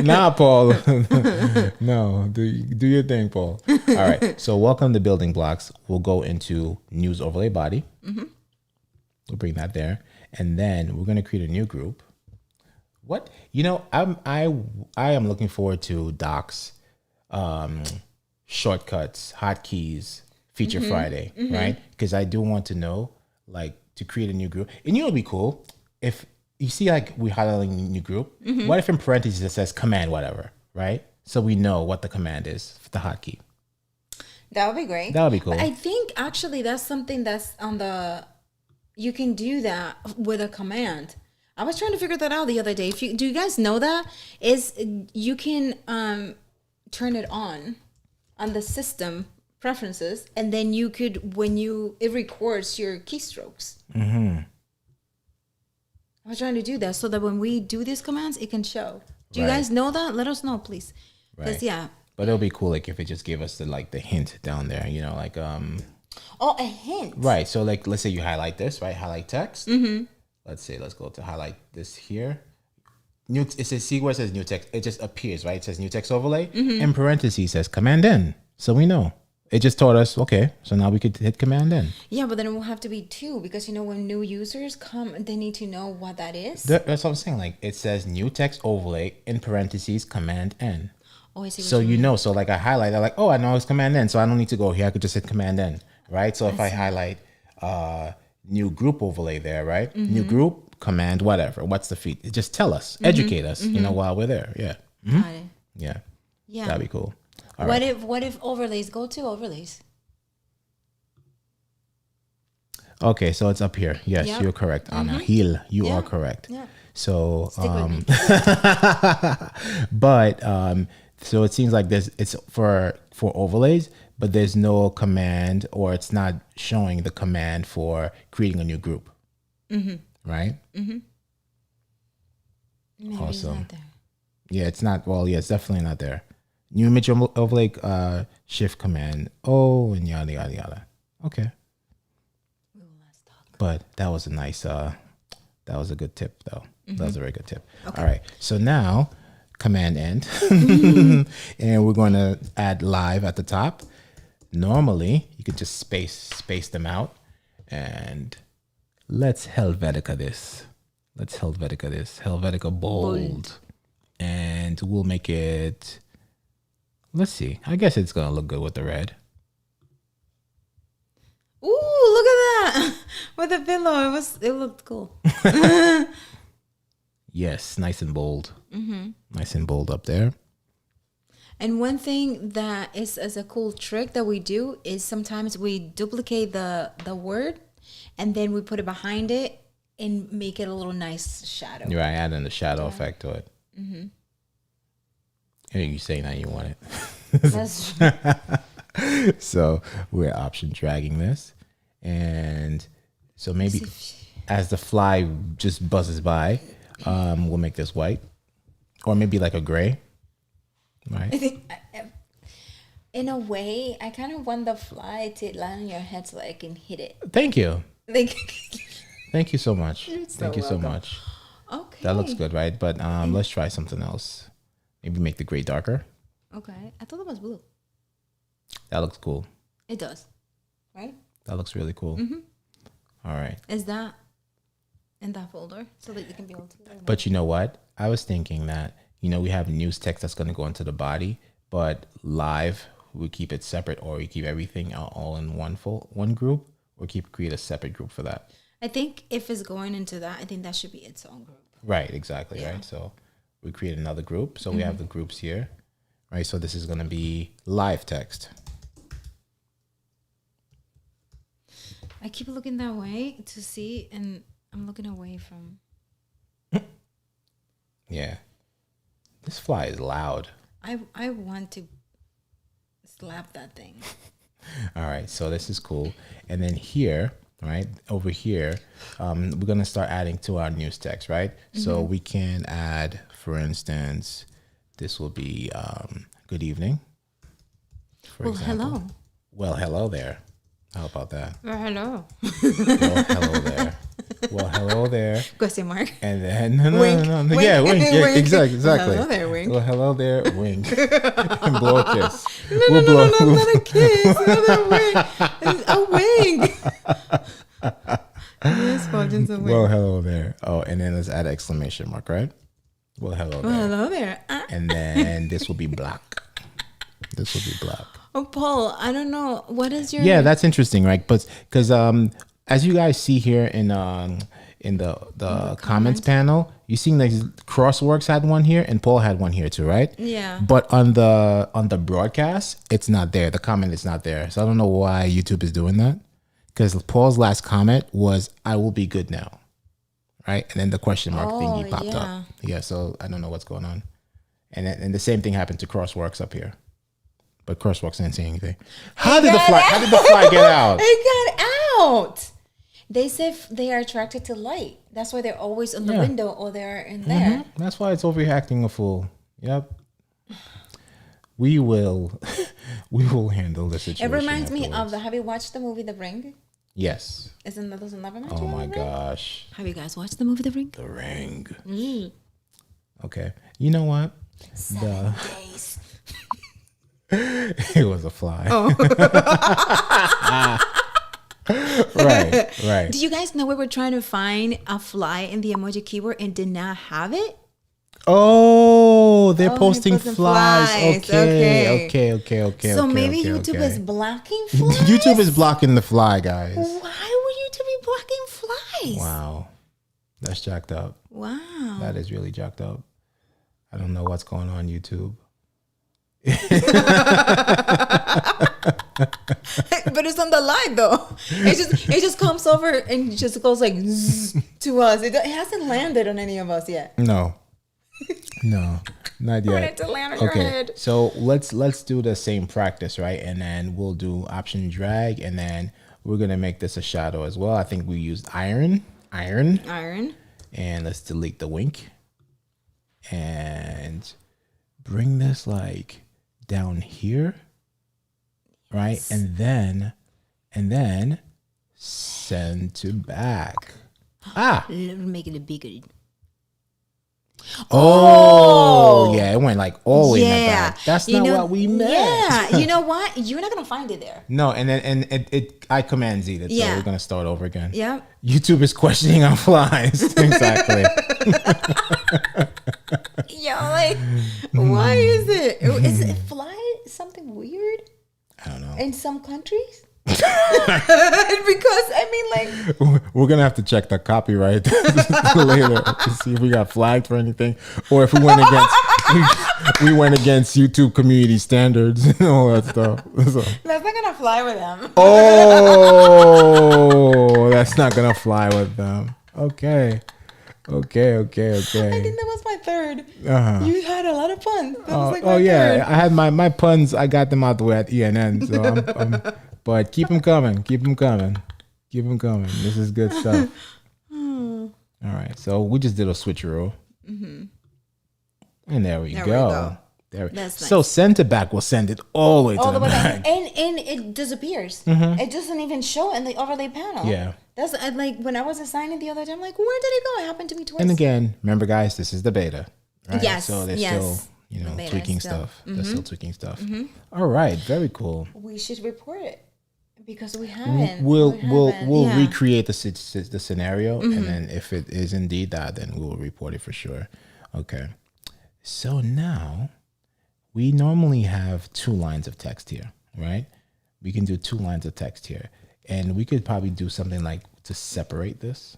Nah, Paul. No, do your thing, Paul. All right. So welcome to Building Blocks. We'll go into news overlay body. We'll bring that there, and then we're gonna create a new group. I am looking forward to Doc's shortcuts, hotkeys, feature Friday, right? Because I do want to know, like, to create a new group. And you know, it'd be cool if you see, like, we highlighting a new group. What if in parentheses it says command whatever, right? So we know what the command is, the hotkey. That would be great. That would be cool. But I think actually that's something that's on the. You can do that with a command. I was trying to figure that out the other day. Do you guys know that? You can turn it on the system preferences, and then you could it records your keystrokes. I was trying to do that so that when we do these commands, it can show. Do you guys know that? Let us know, please. Because but it'll be cool, like, if it just gave us the hint down there, you know, like Oh, a hint. Right. So, like, let's say you highlight this, right? Highlight text. Let's go to highlight this here. It says, see where it says new text. It just appears, right? It says new text overlay. In parentheses says command N. So we know. It just taught us, okay, so now we could hit command N. Yeah, but then it will have to be 2 because, you know, when new users come, they need to know what that is. That's what I'm saying. Like, it says new text overlay in parentheses command N. Oh, I see. So you know, so like I highlight, I'm like, oh, I know it's command N, so I don't need to go here. I could just hit command N, right? So if I highlight new group overlay there, right? New group, command, whatever. What's the feed? It just tell us, educate us, you know, while we're there. Yeah. Got it. Yeah. Yeah. That'd be cool. All What right. if overlays go to overlays? Okay, so it's up here. Yes, Yep. you're correct, Ana. You are correct. Yeah. So, Stick with me. but so it seems like it's for overlays, but there's no command, or it's not showing the command for creating a new group. Right? Maybe Awesome. it's not there. Yeah, it's not. Well, yeah, it's definitely not there. New image overlay, shift command O, and yada yada yada. Okay. But that was a nice. That was a good tip, though. That was a very good tip. Okay. All right. So now, command end, and we're going to add live at the top. Normally, you could just space them out, and let's Helvetica this. Helvetica bold. And we'll make it. Let's see. I guess it's gonna look good with the red. Ooh, look at that! With the pillow, it looked cool. Yes, nice and bold. Nice and bold up there. And one thing that is a cool trick that we do is sometimes we duplicate the word, and then we put it behind it and make it a little nice shadow. You're right, adding the shadow effect to it. Here you say now you want it. That's So we're option dragging this, and so maybe as the fly just buzzes by, we'll make this white, or maybe like a gray, right? I think, in a way, I kind of want the fly to land on your head so I can hit it. Thank you. Like, Thank you so much. Thank you so welcome. much. okay. That looks good, right? But let's try something else. Maybe make the gray darker. Okay. I thought it was blue. That looks cool. It does. Right? That looks really cool. All right. Is that in that folder so that you can be able to? But you know what? I was thinking that, you know, we have news text that's going to go into the body, but live, we keep it separate, or we keep everything all in one group, or create a separate group for that. I think if it's going into that, I think that should be its own group. Right, exactly, right? So we create another group. So we have the groups here, right? So this is going to be live text. I keep looking that way to see, and I'm looking away from. Yeah. This fly is loud. I want to slap that thing. All right, so this is cool. And then here, right, over here, we're going to start adding to our news text, right? So we can add, for instance, this will be good evening, for example. Hello. Well, hello there. How about that? Well, hello. Well, hello there. Well, hello there. Question mark. And then, no, Wink. yeah, wink. Yeah, Wink. exactly. Hello there, wink. Well, hello there, wink. And blow a kiss. No, not a kiss. Not a wink. It's a wink. Yes, Fuljens, a wink. Well, hello there. Oh, and then let's add an exclamation mark, right? Well, hello there. Well, hello there. And then this will be black. This will be black. Oh, Paul, I don't know. What is your... Yeah, that's interesting, right? But because as you guys see here in the comments panel, you seen like Crossworks had one here and Paul had one here too, right? Yeah. But on the broadcast, it's not there. The comment is not there. So I don't know why YouTube is doing that. Because Paul's last comment was, "I will be good now," right? And then the question mark thingy popped up. Yeah, so I don't know what's going on. And the same thing happened to Crossworks up here. But Crossworks didn't say anything. How did the fly get out? It got out. They say they are attracted to light. That's why they're always on the window or they're in there. That's why it's over here acting a fool. Yep. We will handle the situation. It reminds me afterwards. of have you watched the movie The Ring? Yes. Isn't that doesn't that remind Oh you of my The Ring? gosh. Have you guys watched the movie The Ring? The Ring. Okay. You know what? 7 days. It was a fly. Oh. Right. Do you guys know we were trying to find a fly in the emoji keyword and did not have it? Oh, they're posting posting flies. flies. Okay. So maybe YouTube is blocking flies? YouTube is blocking the fly, guys. Why would YouTube be blocking flies? Wow. That's jacked up. Wow. That is really jacked up. I don't know what's going on YouTube. But it's on the live though. It just comes over and just goes like zzz to us. It hasn't landed on any of us yet. No, not I want yet. it to land on your head. So let's do the same practice, right? And then we'll do option drag, and then we're gonna make this a shadow as well. I think we used iron, and let's delete the wink, and bring this like down here, right? Yes. And then send to back. Make it bigger. Oh, yeah, it went like all the way in the back. That's not what we meant. Yeah, you know what? You're not gonna find it there. No, and I command Z it, so we're gonna start over again. Yeah. YouTube is questioning our flies. Exactly. Yo, like, why is it? Is it fly something weird? I don't know. In some countries? Because I mean, like, we're gonna have to check the copyright later to see if we got flagged for anything, or if we went against YouTube community standards and all that stuff. So. That's not gonna fly with them. Oh, that's not gonna fly with them. Okay. I think that was my third. You had a lot of puns. That was like my yeah, third. I had my puns. I got them out the way at ENN. So but keep them coming. This is good stuff. All right, so we just did a switcheroo, and there we go. That's nice. So send to back will send it all the way to the back, and it disappears. It doesn't even show in the overlay panel. Yeah, that's like when I was assigning the other time. I'm like, where did it go? It happened to me twice. And again, remember, guys, this is the beta. Right? Yes. So they're still, tweaking stuff. They're still tweaking stuff. All right, very cool. We should report it. Because we haven't. We'll recreate the scenario, and then if it is indeed that, then we will report it for sure. Okay. So now we normally have 2 lines of text here, right? We can do 2 lines of text here, and we could probably do something like to separate this.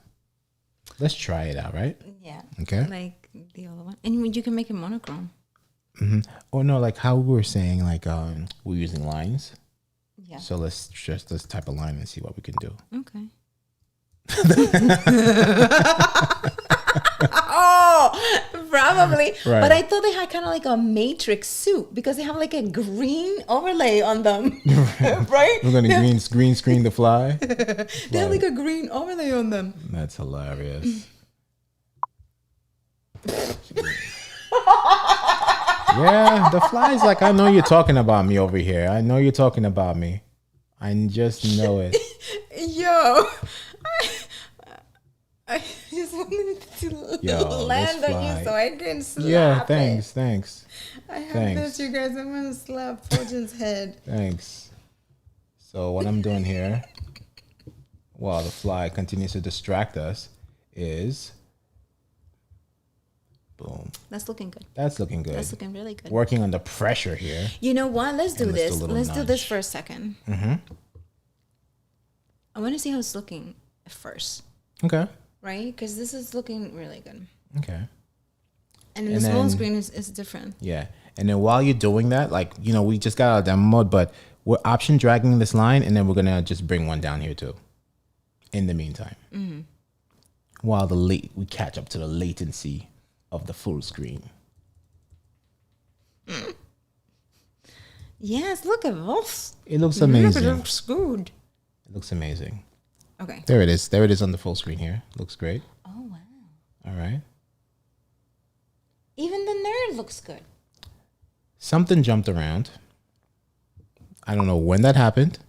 Let's try it out, right? Yeah. Okay. Like the other one, and you can make it monochrome. Or no, like how we were saying, like we're using lines. Yeah. So let's type a line and see what we can do. Okay. Oh, probably. Right. But I thought they had kind of like a matrix suit because they have like a green overlay on them. Right? We're going to green screen the fly. They have like a green overlay on them. That's hilarious. Yeah, the fly's like, I know you're talking about me over here. I know you're talking about me. I just know it. Yo, I just wanted to land on you so I didn't slap Yeah, thanks. I have this, you guys. I'm going to slap Fuljens' head. Thanks. So what I'm doing here, while the fly continues to distract us, is Boom. That's looking good. That's looking good. That's looking really good. Working under pressure here. You know what? Let's do this. do a little Let's do this nudge. for a second. I want to see how it's looking at first, Okay. right? Because this is looking really good. Okay. And the small screen is different. Yeah. And then while you're doing that, like, you know, we just got out of demo mode, but we're option dragging this line, and then we're going to just bring one down here too in the meantime. While we catch up to the latency of the full screen. Yes, look at this. It looks amazing. Look, it looks good. It looks amazing. Okay. There it is. There it is on the full screen here. Looks great. Oh, wow. All right. Even the nerd looks good. Something jumped around. I don't know when that happened.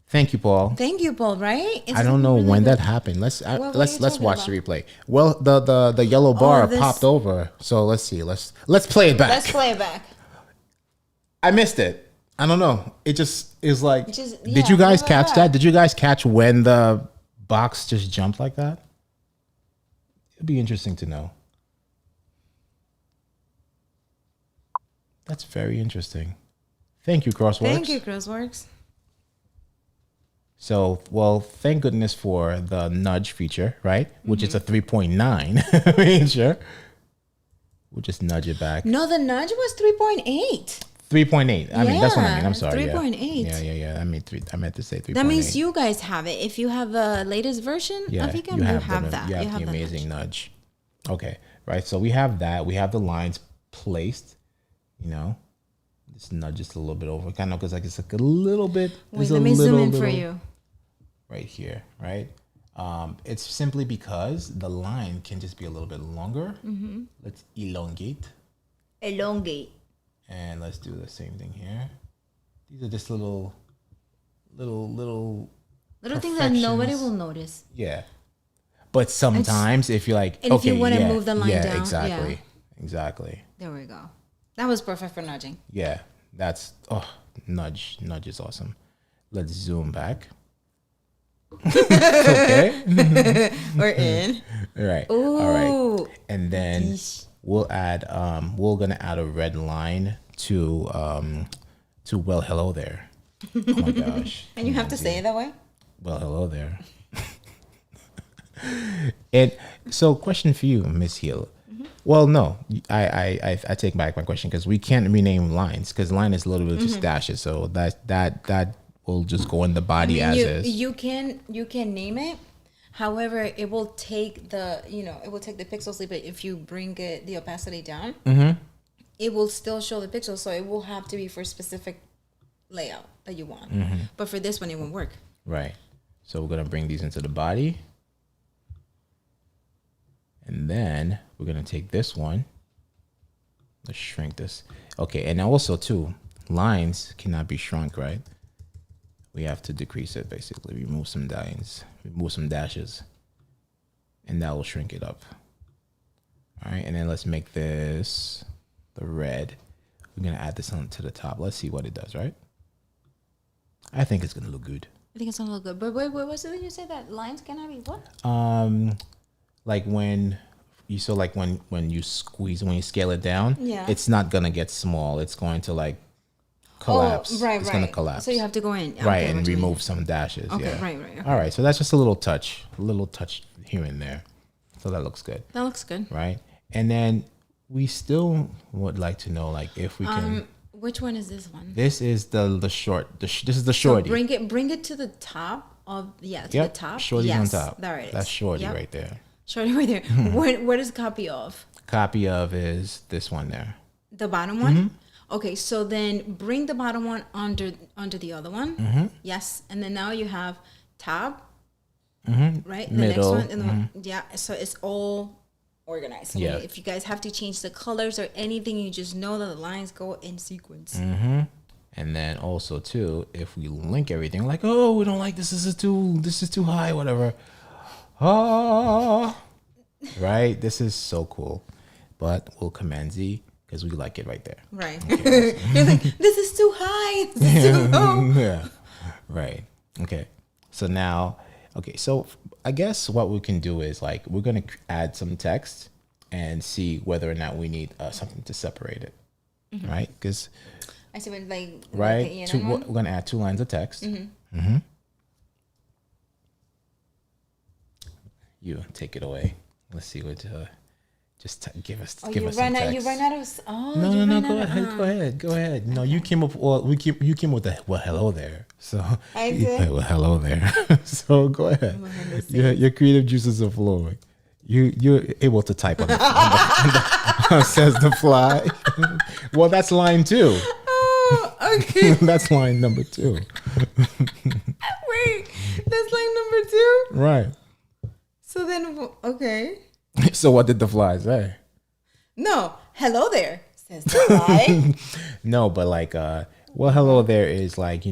Thank you, Paul. Thank you, Paul, right? I don't know when that happened. Let's watch the replay. Well, the yellow bar popped over. So let's see. Let's play it back. Let's play it back. I missed it. I don't know. It just is like. Did you yeah, guys catch that? Did you guys catch when the box just jumped like that? It'd be interesting to know. That's very interesting. Thank you, Crossworks. Thank you, Crossworks. So, well, thank goodness for the nudge feature, right? Which is a 3.9 feature. We'll just nudge it back. No, the nudge was 3.8. 3.8. I mean, that's what I mean. I'm sorry. 3.8. Yeah. I meant to say 3.8. That means you guys have it. If you have the latest version of Ecamm, you have that. You have the amazing nudge. Okay, right. So we have that. We have the lines placed. You know, this nudge is a little bit over. Kind of because like it's like a little bit. Wait, let me zoom in for you. Right here, right? It's simply because the line can just be a little bit longer. Let's elongate. And let's do the same thing here. These are just little things that nobody will notice. Yeah. But sometimes if you're like, and okay, if you want to move the line down. Exactly. There we go. That was perfect for nudging. Yeah. That's, nudge is awesome. Let's zoom back. Okay. We're in. All right. Ooh. All right. And then we're gonna add a red line to well, hello there. Oh my gosh. And you have to say it that way? Well, hello there. And so question for you, Miss Hill. Well, no, I take back my question because we can't rename lines because line is literally just dashes. So that will just go in the body as is. You can name it. However, it will take the pixel sleep. But if you bring the opacity down, it will still show the pixels. So it will have to be for a specific layout that you want. But for this one, it won't work. Right. So we're gonna bring these into the body. And then we're going to take this one. Let's shrink this. Okay, and also too, lines cannot be shrunk, right? We have to decrease it, basically. Remove some lines, remove some dashes, and that will shrink it up. All right, and then let's make this the red. We're going to add this on to the top. Let's see what it does, right? I think it's going to look good. I think it's going to look good. But wait, what's it you say that lines cannot be what? Like when you squeeze, when you scale it down, it's not gonna get small. It's going to like collapse. Right. It's gonna collapse. So you have to go in. Right, and remove some dashes. Okay, yeah. right. Okay. All right, so that's just a little touch here and there. So that looks good. That looks good. Right, and then we still would like to know, like, if we can. Which one is this one? This is the short. This is the shorty. So bring it to the top of the top. Shorty's on top. There it is. That's shorty right there. Shorty right there. What is copy of? Copy of is this one there. The bottom one? Okay, so then bring the bottom one under the other one. Yes, and then now you have top, right? The Middle. next one, yeah. So it's all organized. So if you guys have to change the colors or anything, you just know that the lines go in sequence. And then also too, if we link everything, like, oh, we don't like this. This is too high, whatever. Right, this is so cool, but we'll Command Z because we like it right there. Right. Okay. You're like, this is too high. This is too low. Yeah. Right. Okay. So now, so I guess what we can do is, like, we're gonna add some text and see whether or not we need something to separate it, right? Because I see what like right, we're gonna add 2 lines of text. You take it away. Let's see what. Just give us some text. You ran out of. No. Go ahead. No, you came up. Well, you came with the hello there. So I did. Well, hello there. So go ahead. Your creative juices are flowing. You're able to type on the says the fly. Well, that's line 2. Oh, okay. That's line number 2. Wait, that's line number 2. Right. So then, okay. So what did the fly say? No, hello there, says the fly. No, but like, well, hello there is like,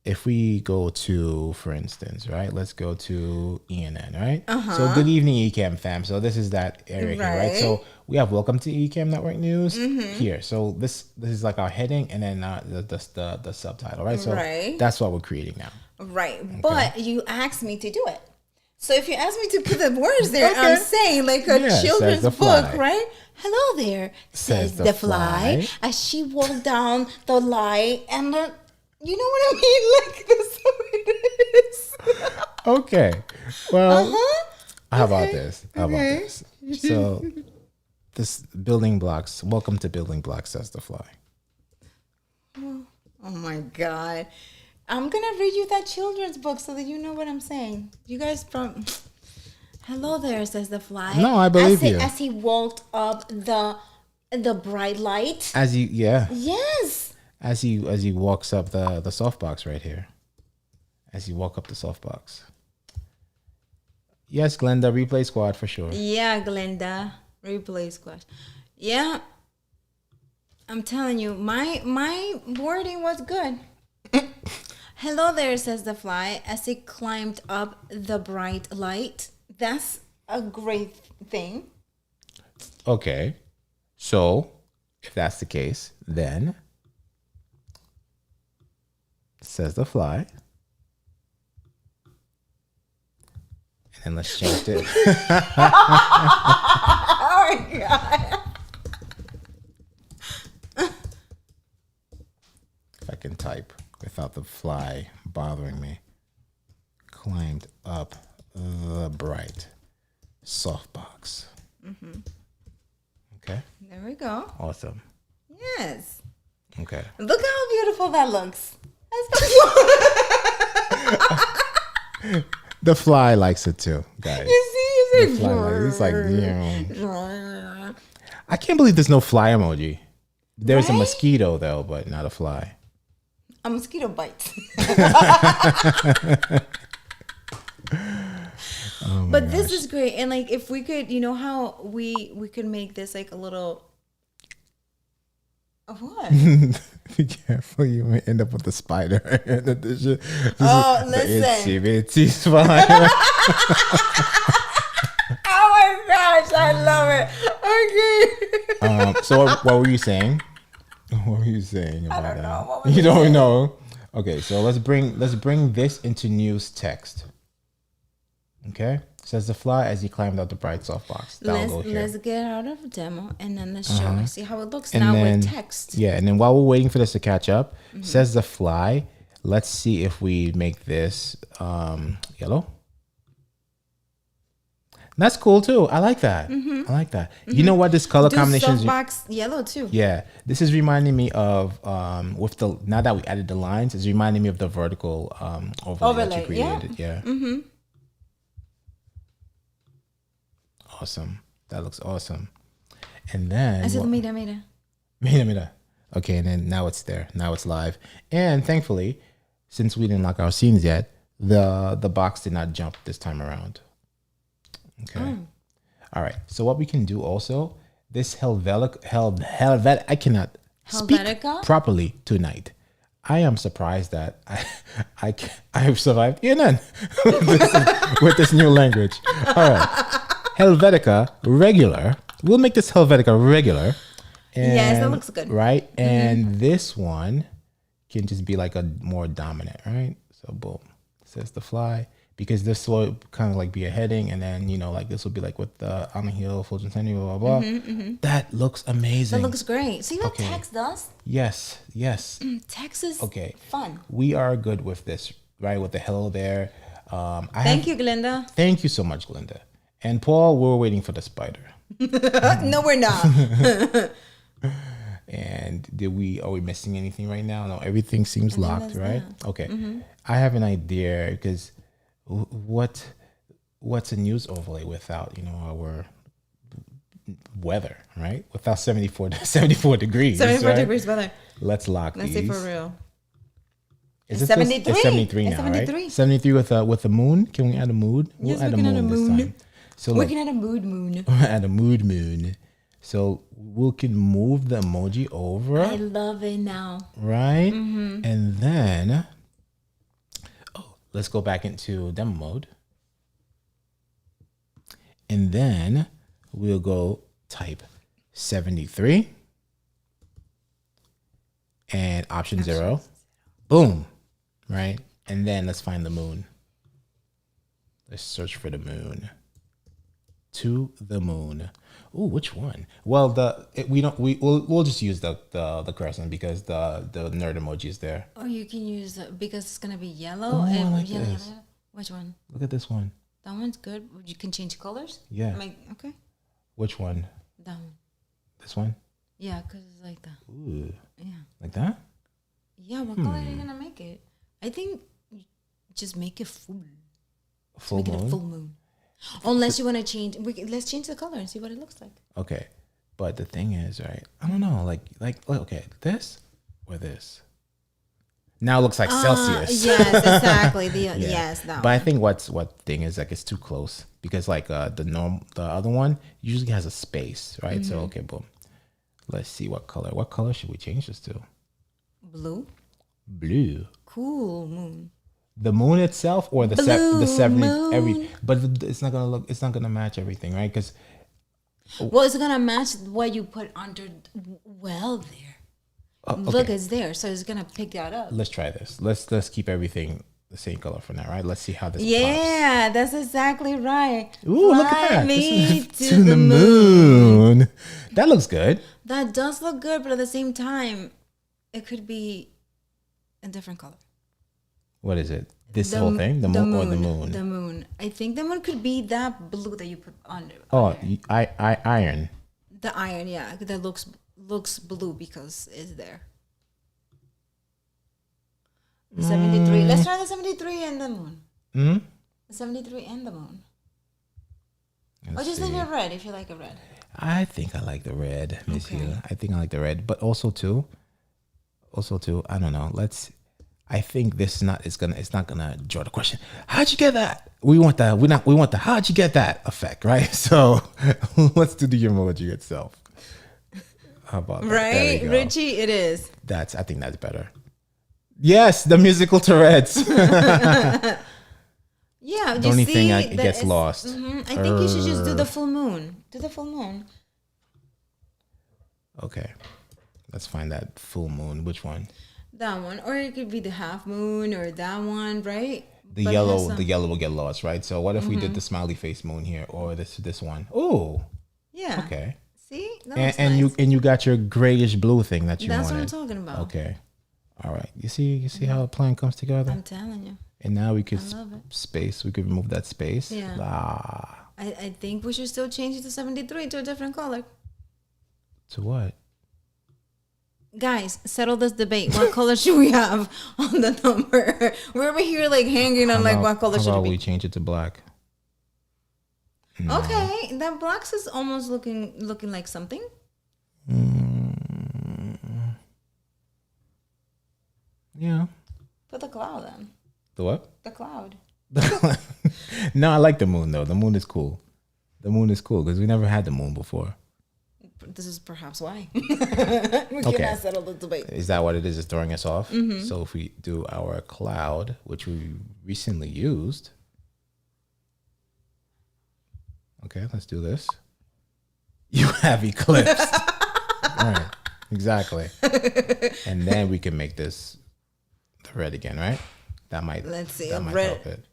if we go to, for instance, right? Let's go to ENN, right? So good evening, Ecamm fam. So this is that area here, right? So we have welcome to Ecamm Network News here. So this is like our heading, and then the subtitle, right? So that's what we're creating now. Right, okay. But you asked me to do it. So if you ask me to put the words there, I'm saying like a children's book, right? Hello there, says the fly, as she walked down the light, and you know what I mean? Like that's how it is. Okay. Well, how about this? So this building blocks. Welcome to building blocks, says the fly. Oh my God. I'm going to read you that children's book so that you know what I'm saying. You guys from... Hello there, says the fly. No, I believe you. As he walked up the bright light. As he, Yes. As he walks up the softbox right here. As you walk up the softbox. Yes, Glenda, replay squad for sure. Yeah, Glenda, replay squad. Yeah. I'm telling you, my wording was good. Hello there, says the fly, as he climbed up the bright light. That's a great thing. Okay. So, if that's the case, then, says the fly. And then let's change it. Oh my God. If I can type without the fly bothering me. Climbed up the bright softbox. Okay. There we go. Awesome. Yes. Okay. Look how beautiful that looks. The fly likes it too, guys. You see, it's like, I can't believe there's no fly emoji. There's a mosquito though, but not a fly. A mosquito bites. But this is great. And like if we could, you know how we could make this like a little what? Be careful, you may end up with a spider. Listen. Itsy spider. Oh my gosh, I love it. Okay. So what were you saying? What were you saying about I don't that? know. You don't know? Okay, so let's bring this into news text. Okay, says the fly as he climbed out the bright softbox. Let's get out of the demo and then let's show see how it looks and now with text. Yeah, and then while we're waiting for this to catch up, says the fly. Let's see if we make this yellow. That's cool too. I like that. I like that. You know what this color combination is? Softbox yellow too. Yeah, this is reminding me of with the now that we added the lines, it's reminding me of the vertical overlay that you created. Yeah. Awesome. That looks awesome. And then I said, mira. Okay, and then now it's there. Now it's live. And thankfully, since we didn't lock our scenes yet, the box did not jump this time around. Okay. All right. So what we can do also, this Helvetica, I cannot speak properly tonight. I am surprised that I have survived with this new language. All right. Helvetica regular. We'll make this Helvetica regular. And, yes, that looks good. Right? And this one can just be like a more dominant, right? So boom. Says the fly. because this will kind of like be a heading, and then like this will be like with the Ana Fuljens, blah blah blah. That looks amazing. That looks great. See what Okay. text does? Yes. Text is Okay. fun. We are good with this, right? With the hello there. Thank you, Glenda. Thank you so much, Glenda. And Paul, we're waiting for the spider. No, we're not. And are we missing anything right now? No, everything seems locked, right? that. Okay. I have an idea, because what's a news overlay without, our weather, right? Without 74 degrees. 74 right? degrees weather. Let's lock Let's these. see for real. Is It's it 73. It's 73 now, It's 73. right? 73 with a moon. Can we add a mood? We'll Yes, add we a can moon, add a this moon. time. So We're look, gonna add a moon. add a moon. So we can move the emoji over. I love it now. Right? And then, let's go back into demo mode. And then we'll go type 73 and option 0. Boom. Right? And then let's find the moon. Let's search for the moon. To the moon. Ooh, which one? Well, we'll just use the crescent, because the nerd emoji is there. Or you can use because it's gonna be yellow. Oh, I and like yellow. this. Which one? Look at this one. That one's good. You can change colors. Yeah. Okay. Which one? That one. This one? Yeah, because it's like that. Ooh. Yeah. Like that? Yeah. What color are you gonna make it? I think you just make it full. Full Make it a moon? full moon. Unless you want to change, let's change the color and see what it looks like. Okay. But the thing is, right? I don't know. Like, okay, this or this? Now it looks like Celsius. Yes, exactly. Yes, that But I one. think what thing is, like, it's too close, because like the other one usually has a space, right? So okay, boom. Let's see what color. What color should we change this to? Blue. Blue. Cool moon. The moon itself, or the Blue 70 moon. but it's not gonna match everything, right? Because Well, it's gonna match what you put under. Well, there. Look, it's there, so it's gonna pick that up. let's try this. Let's keep everything the same color for now, right? Let's see how this pops. Yeah, that's exactly right. Ooh, look Fly at that. me This is to the moon. That looks good. That does look good, but at the same time, it could be a different color. What is it? This whole thing? The moon or the moon? The moon. I think the moon could be that blue that you put under. Oh, I iron. The iron, yeah, that looks blue because it's there. 73. Let's try the 73 and the moon. Hmm? The 73 and the moon. Let's Or just see. leave it red if you like it red. I think I like the red, Miss Okay. Hila. I think I like the red, but also too, I don't know. I think it's not gonna draw the question. How'd you get that? We want the how'd you get that effect, right? So let's do the emoji itself. How about that? There Right, we go. Richie, it is. I think that's better. Yes, the musical Tourette's. Yeah, The you only see thing it that gets it's- lost. I think you should just do the full moon. Do the full moon. Okay, let's find that full moon. Which one? That one, or it could be the half moon, or that one, right? The But it has yellow, some- the yellow will get lost, right? So what if we did the smiley face moon here, or this one? Oh, Yeah. okay. See, that And, looks and nice. you got your grayish blue thing that you That's wanted. what I'm talking about. Okay, all right. You see how a plan comes together. I'm telling you. And now we could I love it. space. We could remove that space. Yeah. Ah, I think we should still change it to 73 to a different color. to what? Guys, settle this debate. What color should we have on the number? We're over here like hanging on like what color How should about it we be? change it to black? No. Okay, that blacks is almost looking like something. Yeah. Put the cloud then. The what? The cloud. No, I like the moon though. The moon is cool. The moon is cool because we never had the moon before. This is perhaps why. We cannot settle the debate. Is that what it is? It's throwing us off. Mm-hmm. So if we do our cloud, which we recently used. Okay, let's do this. You have eclipsed. All right, exactly. And then we can make this the red again, right? That might. Let's see, That might red. help it.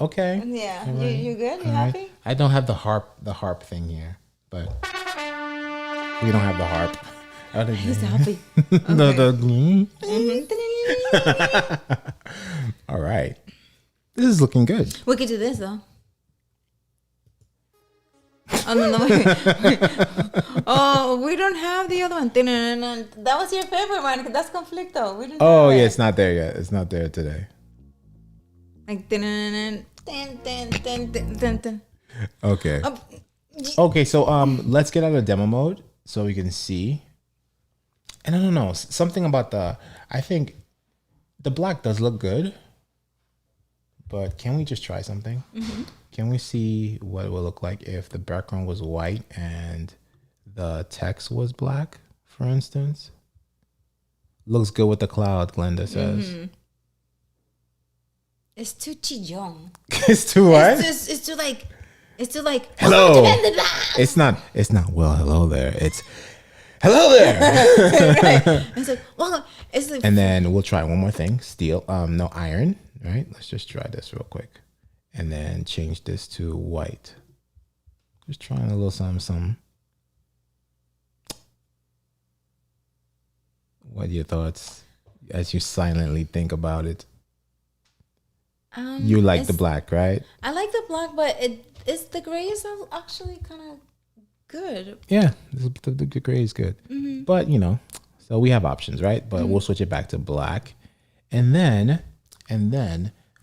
Okay. Yeah. All right. You good? You All right. happy? I don't have the harp thing here, but we don't have the harp. He's happy. All right. This is looking good. We could do this though. Oh no! Wait. Oh, we don't have the other one. That was your favorite one. That's conflicto. We don't. Oh have yeah, it. it's not there yet. It's not there today. Like Okay. Okay, so let's get out of demo mode so we can see. And I don't know, something about I think the black does look good, but can we just try something? Mm-hmm. Can we see what it would look like if the background was white and the text was black, for instance? Looks good with the cloud, Glenda says. Mm-hmm. It's too chillón. It's too what? It's too like. Hello. It's not. Well, hello there. It's hello there. Right. It's like well. It's like. And then we'll try one more thing. Steel. No iron. Right. Let's just try this real quick, and then change this to white. Just trying a little something. What are your thoughts as you silently think about it? You like the black, right? I like the black, but it's the gray is actually kind of good. Yeah, the gray is good. Mm-hmm. But, so we have options, right? But we'll switch it back to black. And then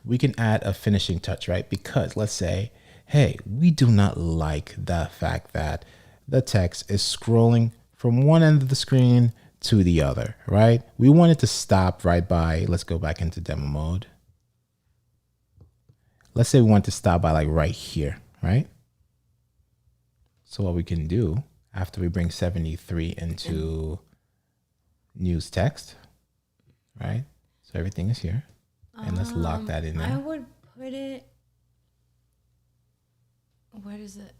we can add a finishing touch, right? Because let's say, hey, we do not like the fact that the text is scrolling from one end of the screen to the other, right? We want it to stop right by, let's go back into demo mode. Let's say we want to stop by like right here, right? So what we can do after we bring 73 into news text, right? So everything is here. And let's lock that in there. I would put it, where is it?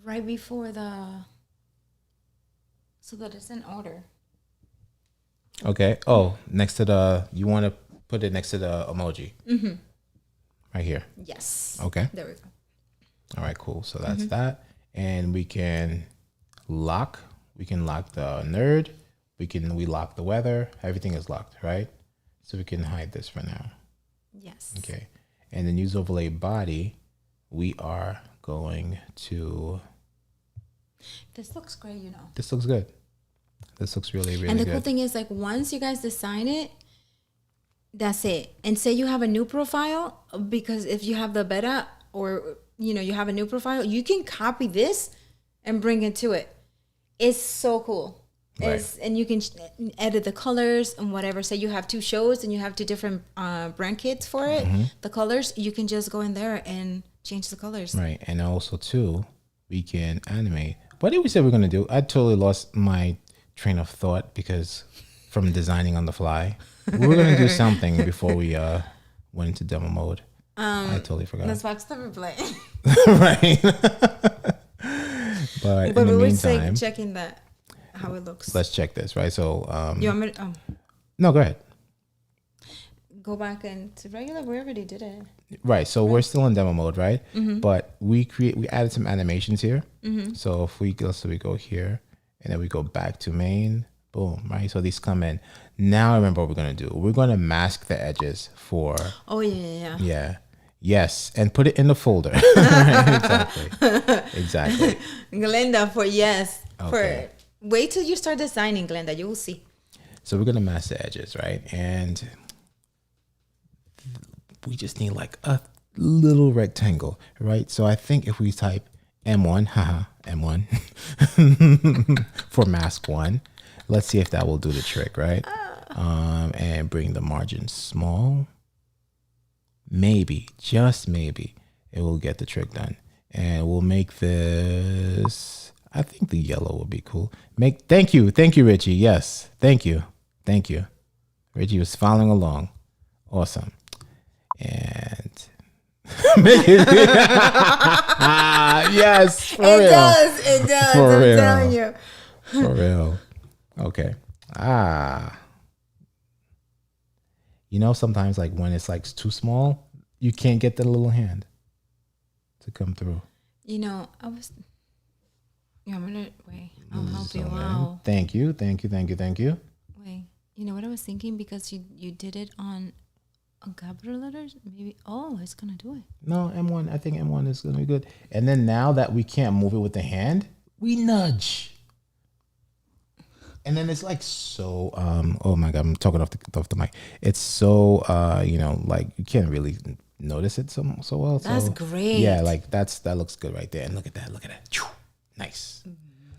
Right before so that it's in order. Okay. Oh, next to you want to put it next to the emoji. Mm-hmm. Right here. Yes. Okay. There we go. All right, cool. So that's that. And we can lock the nerd. We lock the weather. Everything is locked, right? So we can hide this for now. Yes. Okay. And the news overlay body, we are going to. This looks great, This looks good. This looks really, really good. And the cool thing is, like, once you guys design it, that's it. And say you have a new profile, because if you have the beta or, you have a new profile, you can copy this and bring it to it. It's so cool. Right. And you can edit the colors and whatever. Say you have two shows and you have two different brand kits for it. Mm-hmm. The colors, you can just go in there and change the colors. Right. And also, too, we can animate. What did we say we're going to do? I totally lost my train of thought because from designing on the fly. We were going to do something before we went into demo mode. I totally forgot. Let's watch the replay. Right. But in the we were meantime, checking that, how it looks. Let's check this, right? So, you want me to, no, go ahead. Go back into regular. We already did it. Right. So we're still in demo mode, right? Mm-hmm. But we added some animations here. Mm-hmm. So if we go here and then we go back to main, boom, right? So these come in. Now I remember what we're going to do. We're going to mask the edges for. Oh, yeah. Yeah. Yes. And put it in the folder. Exactly. Glenda for yes. Okay. Wait till you start designing, Glenda. You will see. So we're going to mask the edges, right? And we just need like a little rectangle, right? So I think if we type M1, M1 for mask 1, let's see if that will do the trick, right? And bring the margin small. Maybe, just maybe, it will get the trick done. And we'll make this, I think the yellow will be cool. Thank you, Richie. Yes, thank you. Richie was following along. Awesome. And make it. Yes, for real. It does. For I'm real. telling you. For real. Okay. You know, sometimes like when it's like too small, you can't get the little hand to come through. You know, I'm gonna wait. I'll help you. So, Wow. Thank you. Wait. You know what I was thinking, because you did it on capital letters. Maybe. Oh, it's gonna do it. No, M1. I think M1 is gonna be good. And then now that we can't move it with the hand, we nudge. And then it's like so. Oh my God, I'm talking off the mic. It's so. You know, like you can't really notice it so well. That's great. Yeah, like that looks good right there. And look at that. Nice.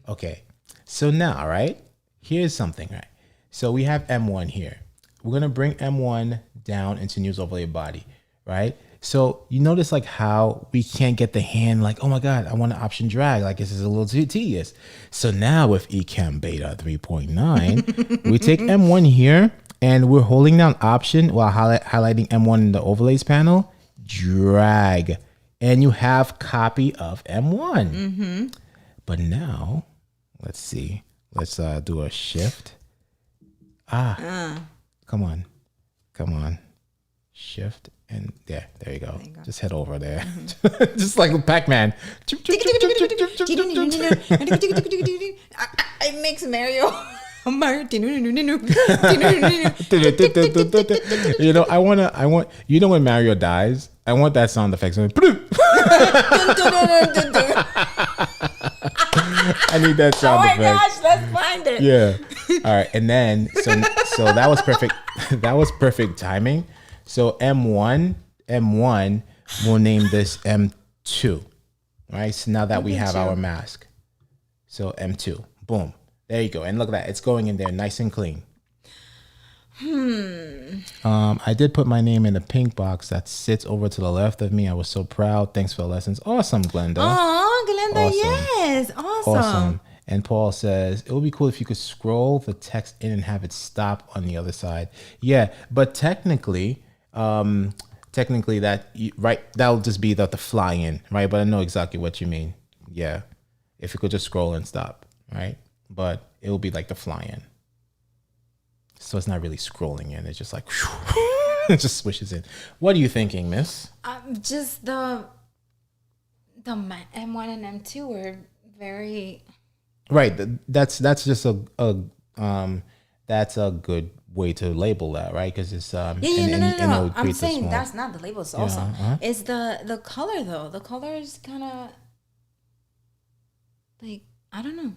Okay. So now, right? Here's something, right? So we have M1 here. We're gonna bring M1 down into news overlay body, right? So you notice like how we can't get the hand like, oh my God, I want to option drag. Like this is a little too tedious. So now with Ecamm Beta 3.9, we take M1 here and we're holding down option while highlighting M1 in the overlays panel, drag, and you have copy of M1. But now, let's see. Let's do a shift. Come on. Shift and there you go. Just head over there. Just like Pac-Man. It makes Mario. You know, I want you know when Mario dies, I want that sound effect. I need that sound effect. Oh my gosh, let's find it. Yeah. All right, and then so that was perfect. That was perfect timing. So M1, we'll name this M2. Right? So now that we have our mask. So M2. Boom. There you go. And look at that. It's going in there nice and clean. I did put my name in the pink box that sits over to the left of me. I was so proud. Thanks for the lessons. Awesome, Glenda. Oh, Glenda, Awesome. yes. Awesome. And Paul says, it would be cool if you could scroll the text in and have it stop on the other side. Yeah, but technically that'll just be the fly in, right? But I know exactly what you mean. Yeah, if you could just scroll and stop, right? But it will be like the fly in. So it's not really scrolling in. It's just like, it just swishes in. What are you thinking, miss? Just the M1 and M2 were very... Right. That's just a good way to label that, right? Because it's No. I'm saying that's not the label. It's awesome. It's the color though. The color is kind of like, I don't know.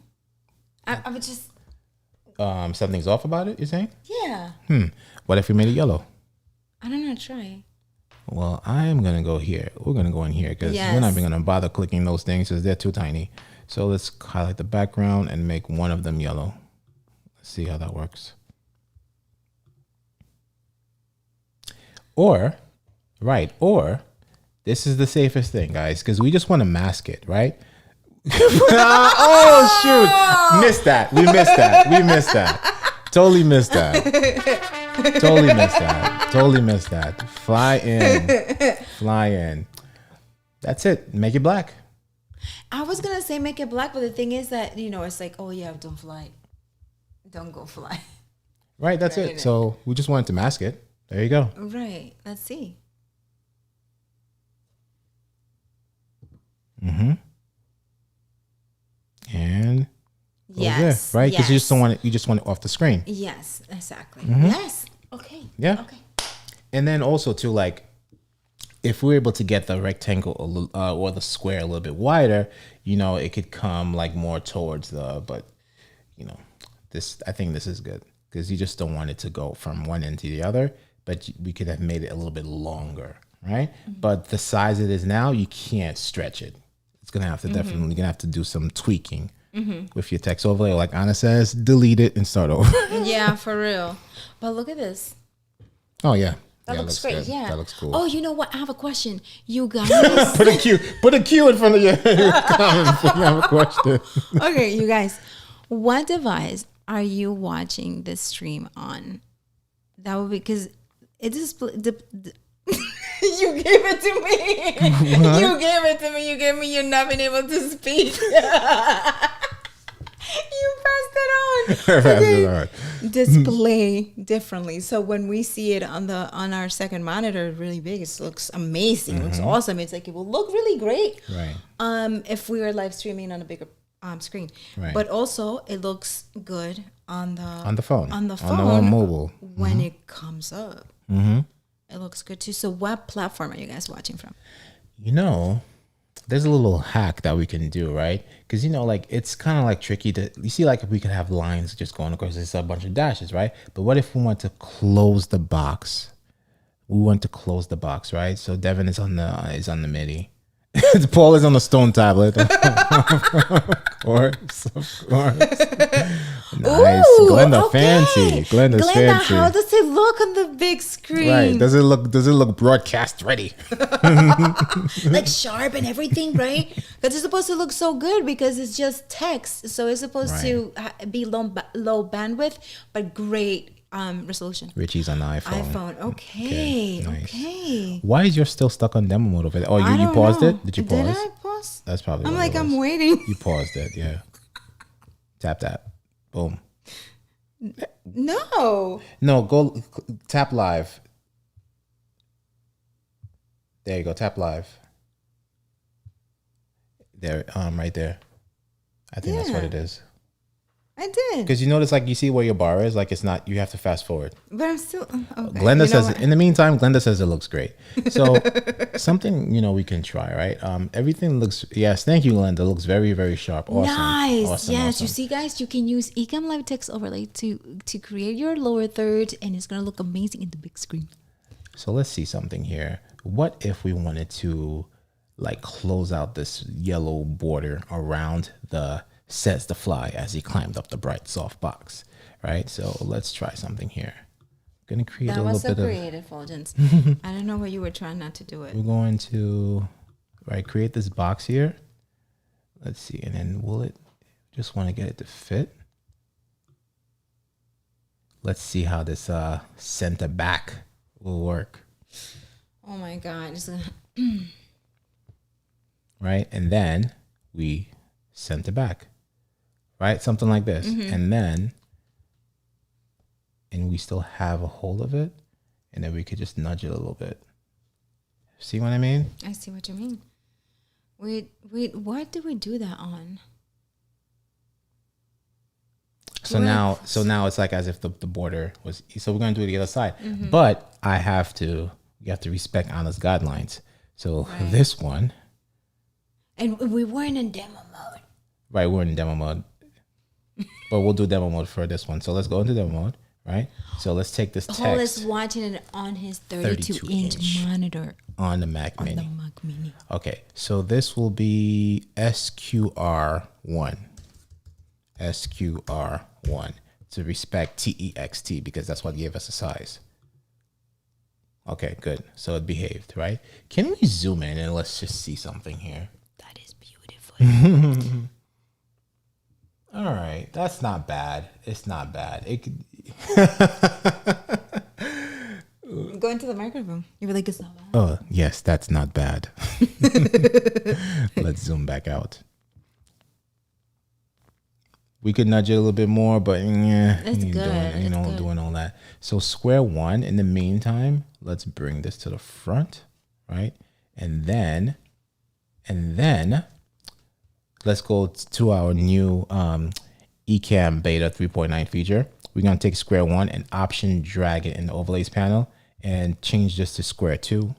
I would just something's off about it. You're saying? Yeah. What if we made it yellow? I don't know. Try. Well, I'm gonna go here. We're gonna go in here because we're not even gonna bother clicking those things because they're too tiny. So let's highlight the background and make one of them yellow. Let's see how that works. Or this is the safest thing, guys, because we just want to mask it, right? Oh, shoot. Missed that. We missed that. Totally missed that. Fly in. That's it. Make it black. I was going to say make it black, but the thing is that, it's like, oh yeah, don't fly. Don't go fly. Right, that's it. So we just wanted to mask it. There you go. Right. Let's see. And yes, there, right? Because you just want it off the screen. Yes, exactly. Yes. Okay. Yeah. Okay. And then also too, like, if we're able to get the rectangle or the square a little bit wider, it could come like more towards but I think this is good because you just don't want it to go from one end to the other, but we could have made it a little bit longer, right? But the size it is now, you can't stretch it. It's gonna have to definitely gonna have to do some tweaking with your text overlay. Like Ana says, delete it and start over. Yeah, for real. But look at this. Oh yeah. That looks great. Good. Yeah. That looks cool. Oh, you know what? I have a question. You guys. Put a Q in front of your comments when you have a question. Okay, you guys. What device are you watching this stream on? That would be because it just you gave it to me. What? You gave it to me. You gave me. You're not being able to speak. You passed it on. display differently. So when we see it on our second monitor really big, it looks amazing. It looks awesome. It's like it will look really great. Right. If we were live streaming on a bigger screen. Right. But also it looks good on the phone. On the mobile. When it comes up. It looks good too. So what platform are you guys watching from? You know, there's a little hack that we can do, right? Because, you know, like it's kind of like tricky to, you see, like if we could have lines just going across, there's a bunch of dashes, right? But what if we want to close the box? We want to close the box, right? So Devin is on the MIDI. Paul is on the stone tablet. Of course. Nice. Ooh, Glenda, okay. fancy. Glenda's fancy. How does it look on the big screen? Right. Does it look broadcast ready? Like sharp and everything, right? Because it's supposed to look so good because it's just text. So it's supposed to be low bandwidth, but great resolution. Richie's on the iPhone. Okay. Nice. Okay. Why is yours still stuck on demo mode over there? Oh, you paused it? Did you pause? Did I pause? That's probably I'm what like, it was. I'm waiting. You paused it, yeah. Tap that. Boom. No. No, go tap live. There you go. Tap live. There, right there. I think that's what it is. I did. Because you notice, like, you see where your bar is, like it's not. You have to fast forward. But I'm still. Okay. Glenda says. In the meantime, Glenda says it looks great. So something we can try, right? Everything looks. Yes, thank you, Glenda. It looks very, very sharp. Awesome. Nice. Awesome, yes, awesome. you see, guys, you can use Ecamm Live Text Overlay to create your lower third, and it's gonna look amazing in the big screen. So let's see something here. What if we wanted to, like, close out this yellow border around the says the fly as he climbed up the bright soft box, right? So let's try something here. I'm gonna create a little bit of. That was so creative, Fuljens. I don't know what you were trying not to do it. We're going to create this box here. Let's see, and then just want to get it to fit. Let's see how this center back will work. Oh my God! Right, and then we center back. Right, something like this, and we still have a hold of it, and then we could just nudge it a little bit. See what I mean? I see what you mean. Wait, what did we do that on? So now it's like as if the border was. So we're gonna do it the other side, but you have to respect Ana's guidelines. So this one, and we weren't in demo mode. Right, we're in demo mode. But we'll do demo mode for this one. So let's go into demo mode, right? So let's take this text. Paul is watching it on his 32-inch monitor. On the Mac Mini. On the Mac Mini. Okay, so this will be SQR1. SQR1 to respect TEXT because that's what gave us a size. Okay, good. So it behaved, right? Can we zoom in and let's just see something here? That is beautiful. All right, that's not bad. It's not bad. It could. Go into the microphone. You were like, it's not bad. Oh yes, that's not bad. Let's zoom back out. We could nudge it a little bit more, but it's good. Doing all that. So square one. In the meantime, let's bring this to the front, right? And then let's go to our new Ecamm Beta 3.9 feature. We're going to take square one and option drag it in the overlays panel and change this to square two.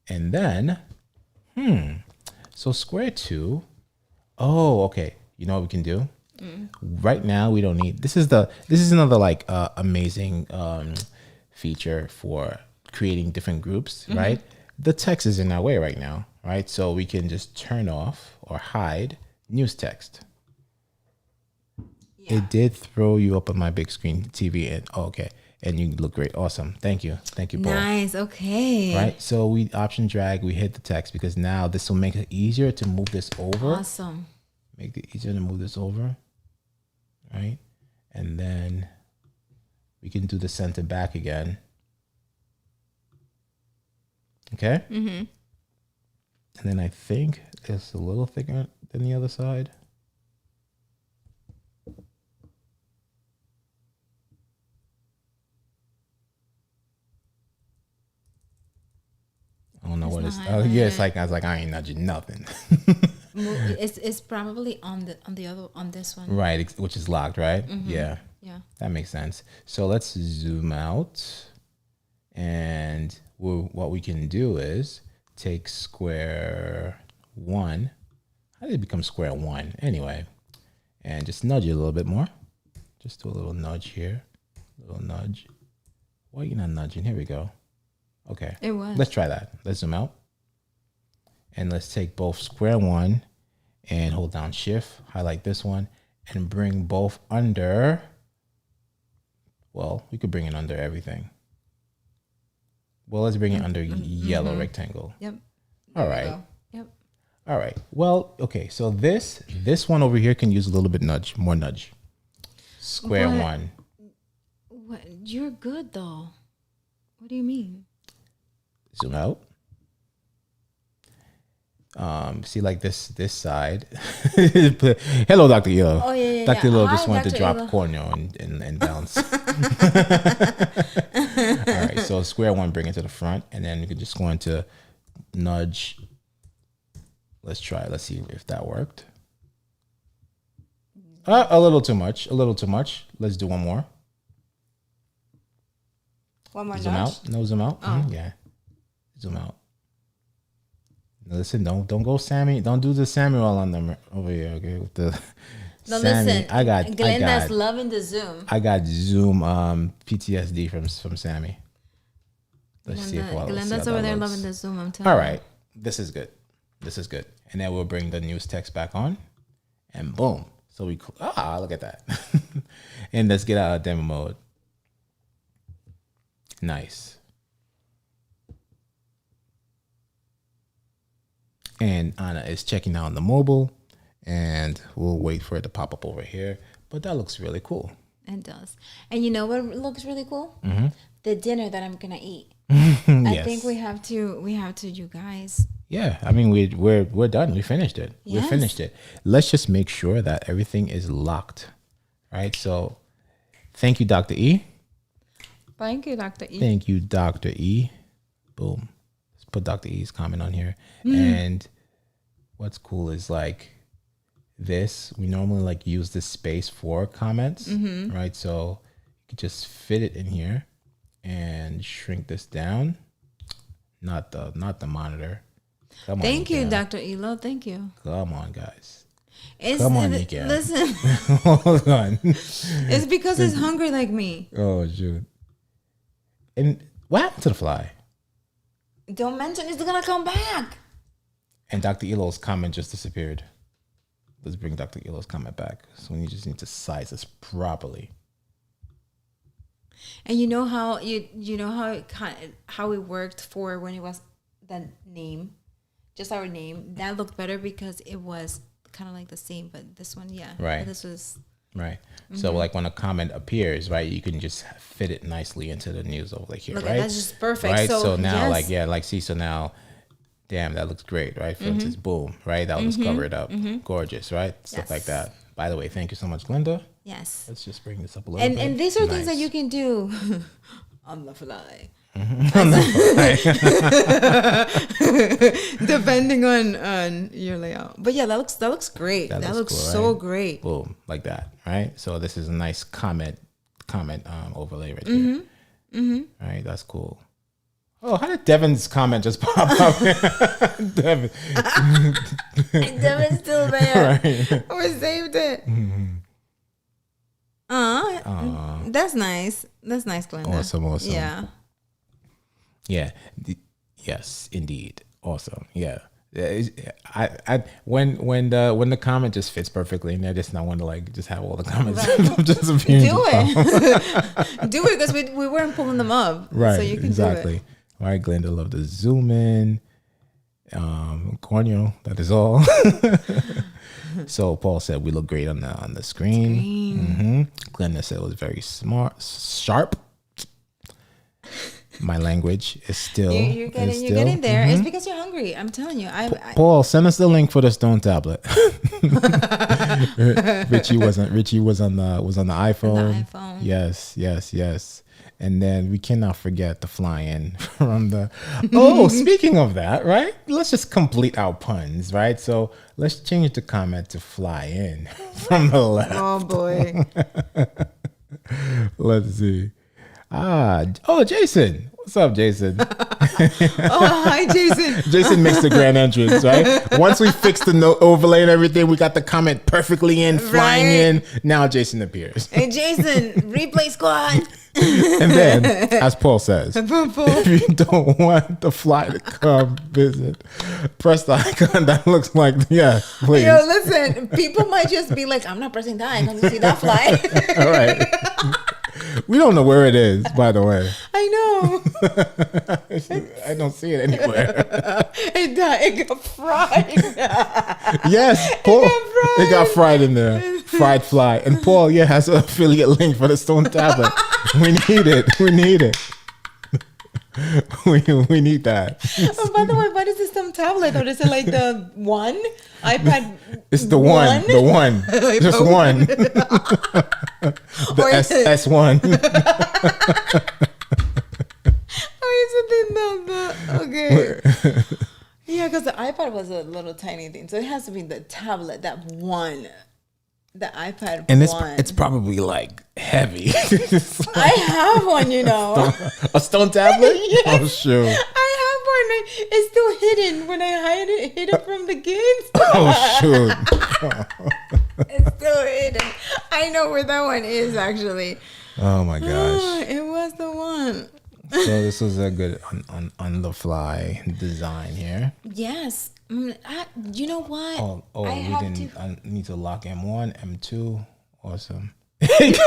And then, so square two. Oh, okay. You know what we can do? Right now, we don't need, this is another like amazing feature for creating different groups, right? The text is in our way right now, right? So we can just turn off or hide news text. Yeah. It did throw you up on my big screen TV and okay. And you look great. Awesome. Thank you. Thank you, Paul. Nice. Okay. Right. So we option drag, we hit the text because now this will make it easier to move this over. Awesome. Make it easier to move this over. Right. And then we can do the center back again. Okay. And then I think it's a little thicker than the other side. I don't know what it's. not Oh yeah, it's like I was like I ain't nudging nothing. It's probably on this one. Right, which is locked, right? Yeah. Yeah. That makes sense. So let's zoom out, and what we can do is take square 1. How did it become square 1? Anyway, and just nudge it a little bit more. Just do a little nudge here. A little nudge. Why are you not nudging? Here we go. Okay. It was. Let's try that. Let's zoom out. And let's take both square 1 and hold down shift, highlight this one, and bring both under. Well, we could bring it under everything. Well, let's bring it under yellow rectangle. Yep. All right. Yep. All right. Well, okay. So this one over here can use a little bit more nudge. Square 1. What? You're good though. What do you mean? Zoom out. See, like this side. Hello, Dr. Elo. Oh yeah. Dr. Elo just Hi, wanted to Dr. drop Elo. corneo and bounce. All right, so square 1, bring it to the front, and then you can just go into nudge. Let's try. Let's see if that worked. A little too much. Let's do one more. One more Zoom nudge? out. No, zoom out. Oh. Yeah. Zoom out. Listen, don't go Sammy. Don't do the Samuel on them over here, okay? With the No, Sammy. listen. Glenda's I loving the Zoom. got Zoom PTSD from Sammy. Let's see if Glenda's over there loving the Zoom. I'm telling All you. right, this is good. And then we'll bring the news text back on, and boom. So we look at that. And let's get out of demo mode. Nice. And Ana is checking out on the mobile, and we'll wait for it to pop up over here. But that looks really cool. It does. And you know what looks really cool? The dinner that I'm gonna eat. Yes. I think we have to, you guys. Yeah, I mean we're done. We finished it. Yes. We finished it. Let's just make sure that everything is locked. Right? So thank you, Dr. E. Thank you, Dr. E. Thank you, Dr. E. Boom. Let's put Dr. E's comment on here. And what's cool is like this, we normally like use this space for comments, right? So you could just fit it in here and shrink this down. Not the monitor. Come on. Thank you, Ecamm. Dr. Elo. Thank you. Come on, guys. Come on, Ecamm. Listen, Hold on. it's because he's hungry like me. Oh, shoot. And what happened to the fly? Don't mention it's gonna come back. And Dr. Elo's comment just disappeared. Let's bring Dr. Elo's comment back. So we just need to size this properly. And you know how how it worked for when it was the name, just our name. That looked better because it was kind of like the same, but this one, yeah, Right. This was Right. So like when a comment appears, right, you can just fit it nicely into the news over here, look. right? That's just perfect. Right. So now, yes. see, so now, damn, that looks great, right? For instance, boom, right? That was covered up, gorgeous, right? Stuff like Yes. that. By the way, thank you so much, Glenda. Yes. Let's just bring this up a little bit. And these are things that Nice. you can do on the fly. Depending on your layout. But yeah, that looks great. That looks cool, so right? great. Boom, like that, right? So this is a nice comment overlay right here. Right, that's cool. Oh, how did Devin's comment just pop up? Devin. Devin's still there. Right. We saved it. That's nice. That's nice, Glenda. Awesome. Yeah. Yeah. Yes, indeed. Awesome. Yeah. I when the comment just fits perfectly in there, just not want to like just have all the comments just appear. Do it. Do it because we weren't pulling them up. Right. So you can exactly. do it. All right, Glenda, love to zoom in. Corneo, that is all. So Paul said we look great on the screen. Glenda said it was very sharp. My language is still. You're getting there. It's because you're hungry. I'm telling you. Paul, send us the link for the stone tablet. Richie was on the iPhone. On the iPhone. Yes. And then we cannot forget the fly in from the. Oh, speaking of that, right? Let's just complete our puns, right? So let's change the comment to fly in from the left. Oh boy. Let's see. Jason. What's up, Jason? Hi, Jason. Jason makes the grand entrance, right? Once we fix the overlay and everything, we got the comment perfectly in, flying in. Now Jason appears. Hey, Jason, replay squad. And then, as Paul says, if you don't want the fly to come visit, press the icon that looks like, please. Yo, listen, people might just be like, I'm not pressing that icon to see that fly. All right. We don't know where it is, by the way. I know. I don't see it anywhere. It got fried. Yes, Paul. It got fried in there. Fried fly. And Paul, has an affiliate link for the stone tablet. We need it. We need it. We need that. Oh, by the way, what is this stone tablet? Or is it like the one iPad? It's the one. The one. Just one. The S1. Okay. Yeah, because the iPad was a little tiny thing, so it has to be the tablet, that one. The iPad and one. It's probably like heavy. I have one, A stone tablet? Yes. Oh, sure. I have one. It's still hidden when I hid it from the kids. Oh, shoot. It's still hidden. I know where that one is, actually. Oh, my gosh. It was the one. So this was a good on the fly design here. Yes. You know what? I need to lock M1, M2. Awesome. Right.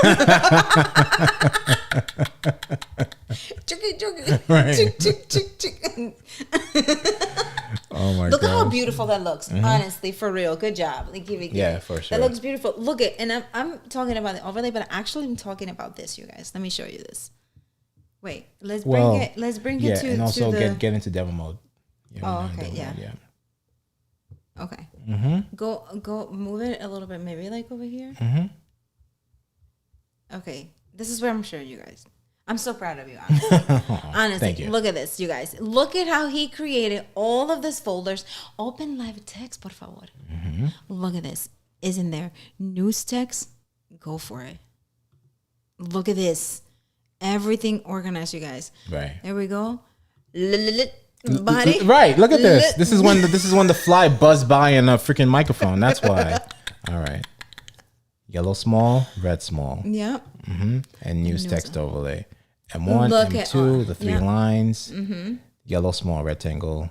Oh my god. Look at how beautiful that looks. Honestly, for real. Good job. Like, give it. Yeah, for sure. That looks beautiful. Look it, and I'm talking about the overlay, but actually I'm talking about this, you guys. Let me show you this. Wait, let's bring it to and also to get into demo mode. Okay, yeah. Okay. Go move it a little bit, maybe like over here. Okay, this is where I'm showing you guys. I'm so proud of you, honestly. Honestly, look at this, you guys. Look at how he created all of these folders. Open live text, por favor. Look at this. Isn't there news text? Go for it. Look at this. Everything organized, you guys. Right. There we go. Body. Right. Look at this. This is when the fly buzzed by in a freaking microphone. That's why. All right. Yellow small, red small. Yep. And news text overlay. M1, M2, the three lines. Yellow small, rectangle,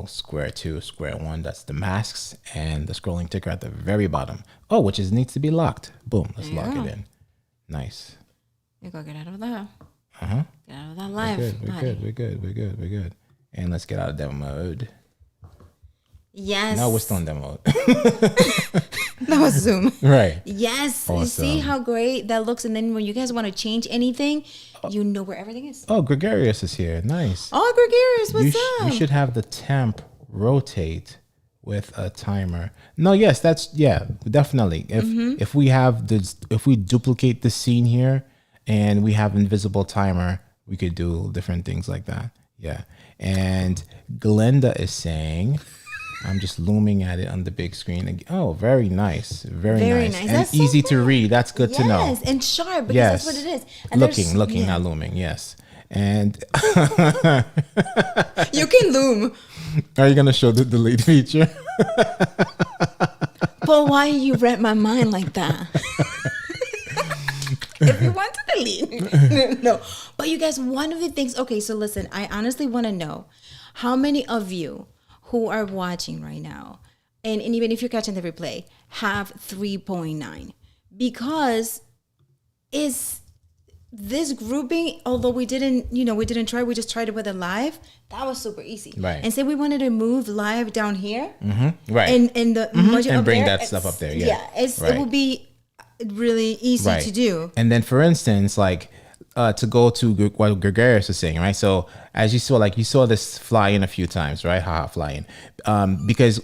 square 2, square 1. That's the masks and the scrolling ticker at the very bottom. Oh, which needs to be locked. Boom. Let's lock it in. Nice. You go get out of that. Get out of that live. We're good. And let's get out of demo mode. Yes. No, we're still in demo mode. That was Zoom. Right. Yes. Awesome. You see how great that looks? And then when you guys want to change anything, you know where everything is. Oh, Gregarious is here. Nice. Oh, Gregarious, what's up? You should have the temp rotate with a timer. No, yes, definitely. If we have this, if we duplicate the scene here and we have invisible timer, we could do different things like that. Yeah. And Glenda is saying, I'm just looming at it on the big screen. Oh, very nice. Very nice. And that's easy so to read. That's good to know. Yes, and sharp, because that's what it is. And looking, not looming. Yes. And you can loom. Are you going to show the delete feature? But why you read my mind like that? If you want to delete. No. But you guys, one of the things, okay, so listen, I honestly want to know how many of you who are watching right now, and even if you're catching the replay, have 3.9, because is this grouping, although we didn't try, we just tried it with it live. That was super easy. Right. And say we wanted to move live down here. Right. And the and bring that stuff up there. Yeah. It will be really easy to do. And then, for instance, like to go to what Gregarious was saying, right? So as you saw this fly in a few times, right? Fly in. Because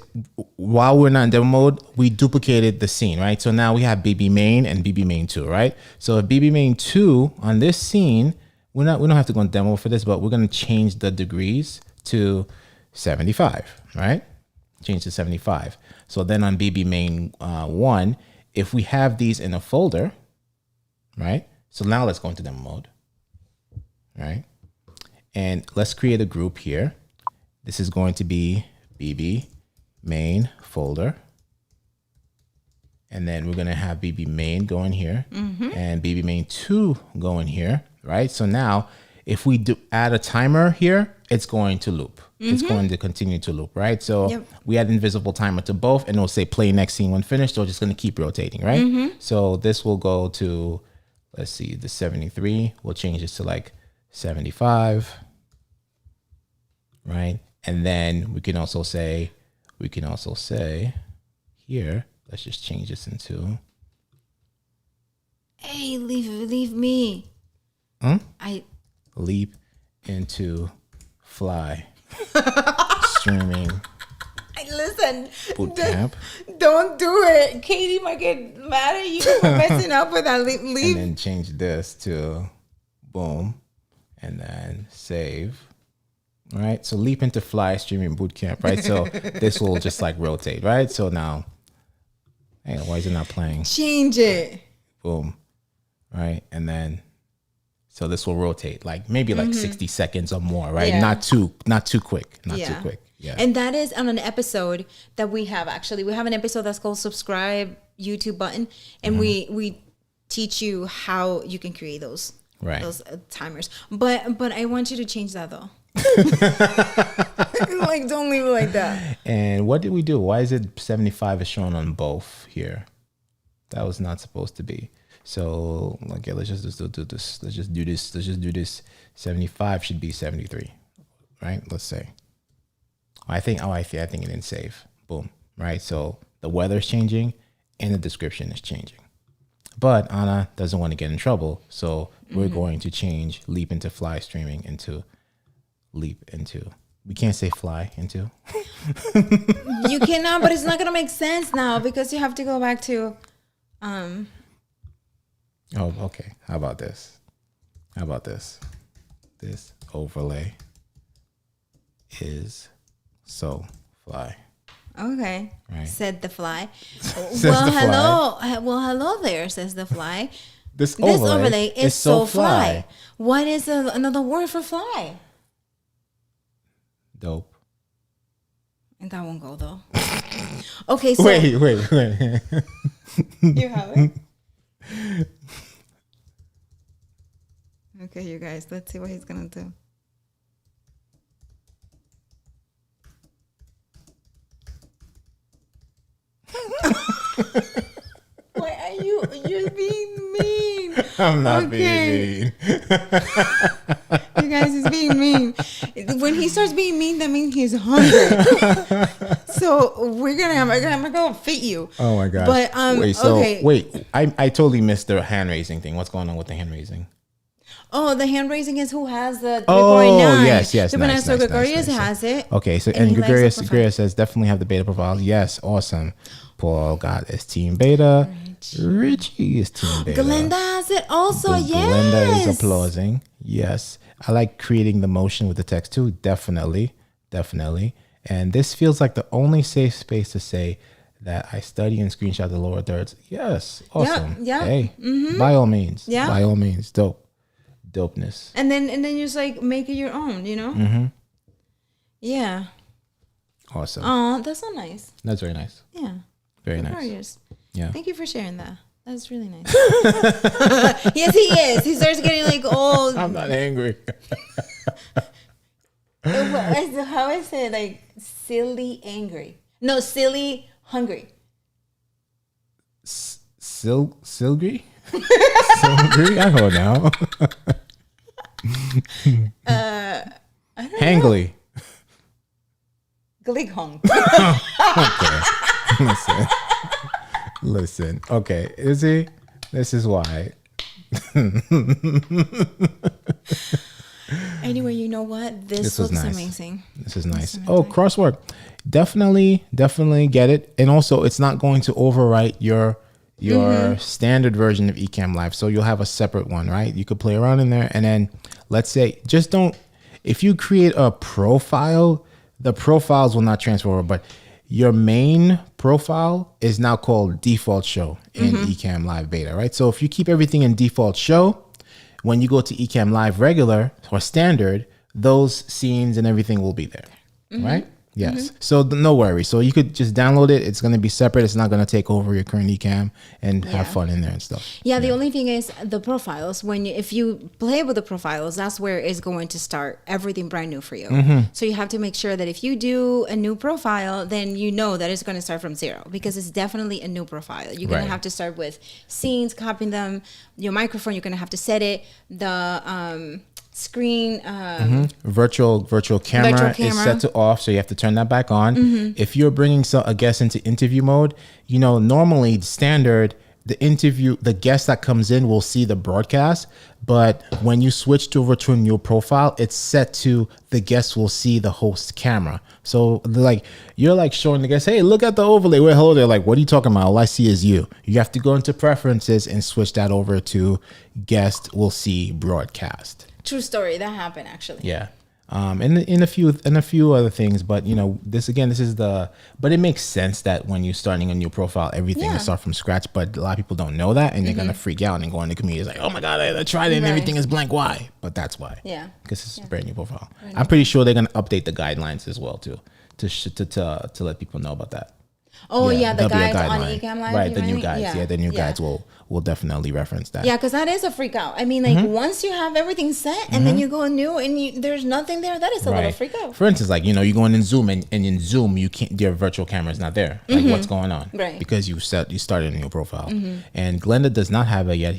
while we're not in demo mode, we duplicated the scene, right? So now we have BB main and BB main 2, right? So if BB main 2 on this scene, we don't have to go in demo for this, but we're going to change the degrees to 75, right? Change to 75. So then on BB main 1, if we have these in a folder, right? So now let's go into demo mode, right? And let's create a group here. This is going to be BB main folder. And then we're going to have BB main going here and BB main 2 going here, right? So now if we do add a timer here, it's going to loop. It's going to continue to loop, right? So we add invisible timer to both and it'll say play next scene when finished. So it's just going to keep rotating, right? So this will go to, let's see, the 73. We'll change this to like 75, right? And then we can also say here, let's just change this into. Hey, leave me. Leap into fly. Streaming. Listen, Bootcamp. don't do it. Katie might get mad at you for messing up with that. Leave. And then change this to boom, and then save. All right. So leap into fly streaming bootcamp. Right. So this will just like rotate. Right. So now, hey, why is it not playing? Change it. Boom. Right. And then, so this will rotate like maybe like 60 seconds or more. Right. Yeah. Not too quick. Not too quick. Yeah. And that is on an episode that we have. Actually, we have an episode that's called subscribe YouTube button, and we teach you how you can create those timers. But I want you to change that though. Like, don't leave it like that. And what did we do? Why is it 75 is shown on both here? That was not supposed to be. So okay, let's just do this. Let's just do this. 75 should be 73, right? Let's say. I think it didn't save. Boom. Right. So the weather's changing and the description is changing. But Ana doesn't want to get in trouble. So we're going to change leap into fly streaming into leap into. We can't say fly into. You cannot, but it's not going to make sense now because you have to go back to. Oh, okay. How about this? This overlay is so fly. Okay. Right. Said the fly. Hello. Well, hello there, says the fly. This overlay is so fly. What is another word for fly? Dope. And that won't go though. Okay, so wait. You have it? Okay, you guys, let's see what he's gonna do. Why are you're being mean? I'm not being mean. You guys, he's being mean. When he starts being mean, that means he's hungry. So I'm gonna fit you. Oh my gosh. But wait, I totally missed the hand raising thing. What's going on with the hand raising? Oh, the hand raising is who has the 3.9. Oh, yes. Nice, so Gregarious has it. Okay, so and Gregarious says definitely have the beta profiles. Yes, awesome. Paul got his team beta. Richie is team beta. Glenda has it also. Yes. Glenda is applauding. Yes, I like creating the motion with the text too. Definitely. And this feels like the only safe space to say that I study and screenshot the lower thirds. Yes, awesome. Yeah. Hey, by all means. Yeah. By all means, dopeness. And then you just like make it your own, you know? Yeah. Awesome. Oh, that's so nice. That's very nice. Yeah. Very nice. Yeah. Thank you for sharing that. That's really nice. Yes, he is. He starts getting like old. I'm not angry. How I say it? Like silly angry. No, silly hungry. Silgry? Silgry? I don't know. I don't Hangly. know. Glighong. Okay. Listen. Okay. Izzy, this is why Anyway, you know what? This looks nice. Amazing. This is nice. Oh, crosswork. Definitely get it. And also, it's not going to overwrite your standard version of Ecamm Live. So you'll have a separate one, right? You could play around in there. And then let's say, just don't, if you create a profile, the profiles will not transfer over, but your main profile is now called default show in Ecamm Live Beta, right? So if you keep everything in default show, when you go to Ecamm Live regular or standard, those scenes and everything will be there, right? Yes. So no worries. So you could just download it. It's going to be separate. It's not going to take over your current Ecamm and have fun in there and stuff. Yeah. The only thing is the profiles. If you play with the profiles, that's where it's going to start everything brand new for you. So you have to make sure that if you do a new profile, then you know that it's going to start from zero because it's definitely a new profile. You're going to have to start with scenes, copying them, your microphone. You're going to have to set it. The screen virtual camera is set to off, so you have to turn that back on. If you're bringing a guest into interview mode, normally standard, the guest that comes in will see the broadcast, but when you switch to a new profile, it's set to the guest will see the host camera. So you're showing the guest, hey, look at the overlay. Well, hello. They're like, what are you talking about? All I see is you. You have to go into preferences and switch that over to guest will see broadcast. True story. That happened actually. Yeah. And in a few other things, but this is but it makes sense that when you're starting a new profile, everything is start from scratch. But a lot of people don't know that, and they're gonna freak out and go in the community like, oh my god, I tried it and everything is blank. Why? But that's why. Yeah. Because it's a brand new profile. I'm pretty sure they're gonna update the guidelines as well too, to let people know about that. Oh yeah, the guides on Ecamm Live, right? The new guides, the new guides will definitely reference that. Yeah, because that is a freak out. I mean, once you have everything set and then you go new and there's nothing there, that is a little freak out. For instance, you go in Zoom and in Zoom you can't, your virtual camera is not there. Like what's going on? Right. Because you started a new profile. And Glenda does not have it yet.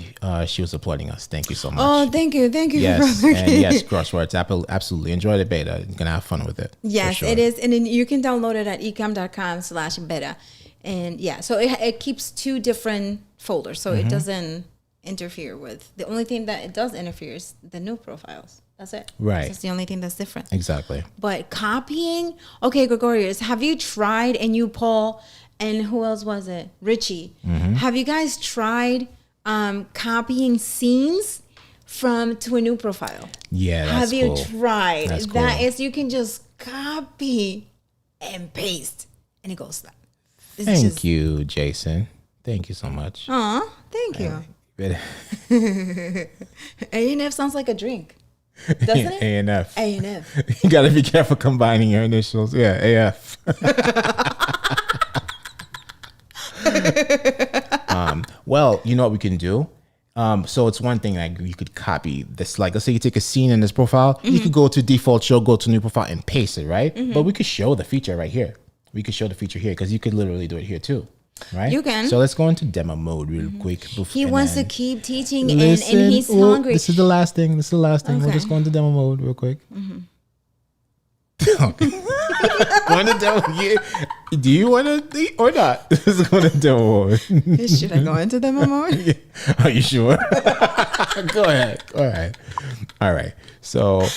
She was applauding us. Thank you so much. Oh, thank you. Yes, and yes, Crosswords. Absolutely enjoy the beta. You're gonna have fun with it. Yes, it is, and then you can download it at ecamm.com/beta. And yeah, so it keeps two different folders, so it doesn't interfere with. The only thing that it does interfere is the new profiles. That's it. Right. That's the only thing that's different. Exactly. But copying, okay, Gregorius, have you tried, and you, Paul, and who else was it? Richie. Have you guys tried copying scenes to a new profile? Yeah, that's cool. Have you tried? That's cool. That is, you can just copy and paste, and it goes like. Thank you, Jason. Thank you so much. Aw, thank you. A&F sounds like a drink, doesn't it? A&F. A&F. You gotta be careful combining your initials. Yeah, AF. Well, you know what we can do? So it's one thing that you could copy this, let's say you take a scene in this profile, you could go to default show, go to new profile and paste it, right? But we could show the feature right here. We could show the feature here because you could literally do it here too, right? You can. So let's go into demo mode real quick. He wants to keep teaching and he's hungry. This is the last thing. Okay. We'll just go into demo mode real quick. Go into demo. Do you want to or not? This is going to demo mode. Should I go into demo mode? Yeah. Are you sure? Go ahead. All right. So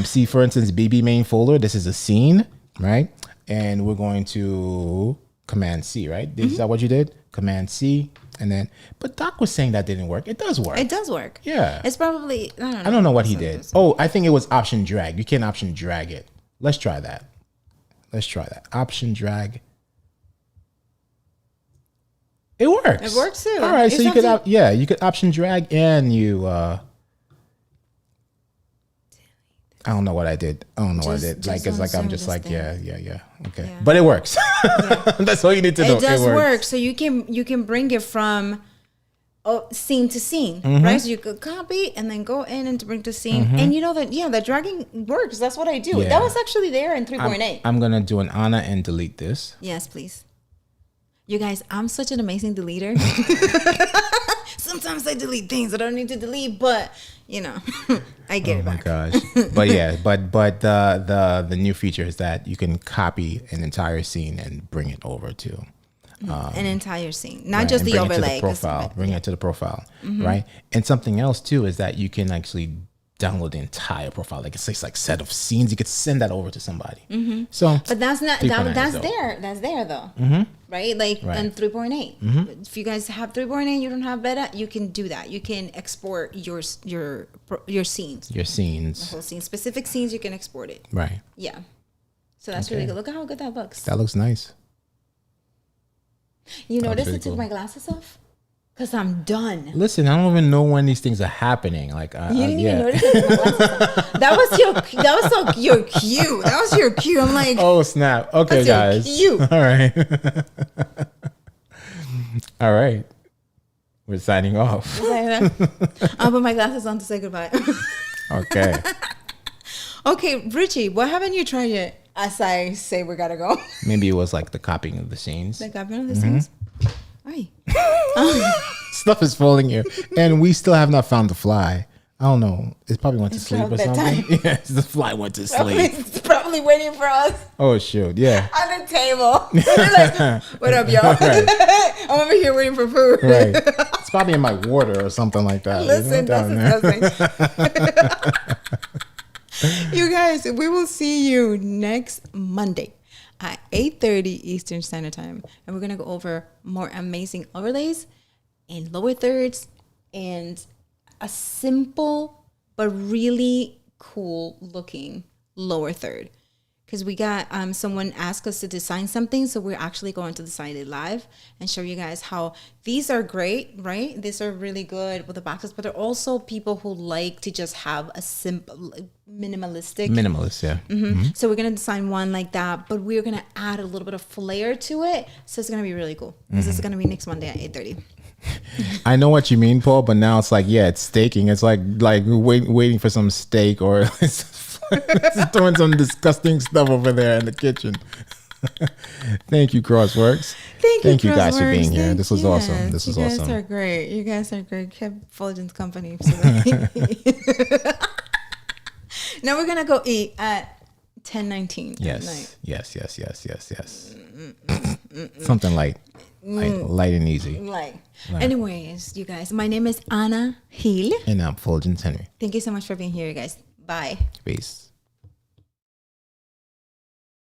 see, for instance, BB main folder. This is a scene, right? And we're going to Command C, right? Is that what you did? Command C, and then. But Doc was saying that didn't work. It does work. It does work. Yeah. It's probably. I don't know what he did. Oh, I think it was option drag. You can option drag it. Let's try that. Option drag. It works. It works too. All right, so you could you could option drag and you. I don't know what I did. It's I'm just like, yeah. Okay. Yeah. But it works. Yeah. That's all you need to know. It does work. So you can bring it from scene to scene, right? So you could copy and then go in and bring to scene. And you know that, the dragging works. That's what I do. Yeah. That was actually there in 3.8. I'm going to do an Ana and delete this. Yes, please. You guys, I'm such an amazing deleter. Sometimes I delete things I don't need to delete, but I get it back. Oh my gosh. But yeah, but the new feature is that you can copy an entire scene and bring it over to An entire scene, not right, just and the bring it to overlay. profile, bring it to the profile, right? And something else too is that you can actually download the entire profile. Like it says like set of scenes. You could send that over to somebody. So, But that's not 3.9 that's is dope. there. That's there though, right? Like on 3.8. If you guys have 3.8, you don't have beta, you can do that. You can export your scenes, Your the scenes, whole scene, specific scenes. You can export it. right? Yeah. So that's really good. Look at how good that looks. That looks nice. You notice really I took cool. my glasses off because I'm done. Listen, I don't even know when these things are happening. Like, You didn't even notice I took my glasses off. That was your cue. That was your cue. I'm like, Oh snap! Okay, That's your guys. cue. All right. All right. We're signing off. I'll put my glasses on to say goodbye. Okay. Okay, Richie, what haven't you tried yet? As I say, we gotta go. Maybe it was like the copying of the scenes. Like I've been on the scenes. Aye. Stuff is falling here, and we still have not found the fly. I don't know. It probably went to sleep or probably something. bedtime. Yes, the fly went to sleep. It's probably waiting for us Oh shoot! Yeah. on the table. Like, what up, y'all? Right. I'm over here waiting for food. Right. It's probably in my water or something like that. Listen, down that's there. disgusting. You guys, we will see you next Monday at 8:30 Eastern Standard Time. And we're going to go over more amazing overlays and lower thirds and a simple but really cool looking lower third. Because we got someone asked us to design something, so we're actually going to design it live and show you guys how these are great, right? These are really good with the boxes, but they're also people who like to just have a simple, minimalistic. Minimalist, yeah. So we're gonna design one like that, but we're gonna add a little bit of flair to it. So it's gonna be really cool. This is gonna be next Monday at 8:30. I know what you mean, Paul, but now it's like, yeah, it's staking. It's like waiting for some steak or throwing some disgusting stuff over there in the kitchen. Thank you, Crossworks. Thank you guys for being here. This was awesome. This was awesome. You guys are great. You guys are great. Kept Fuljens company. Now we're gonna go eat at 10:19 at night. Yes. Something light and easy. Like, anyways, you guys, my name is Ana Hill. And I'm Fuljens Henry. Thank you so much for being here, you guys. Bye. Peace.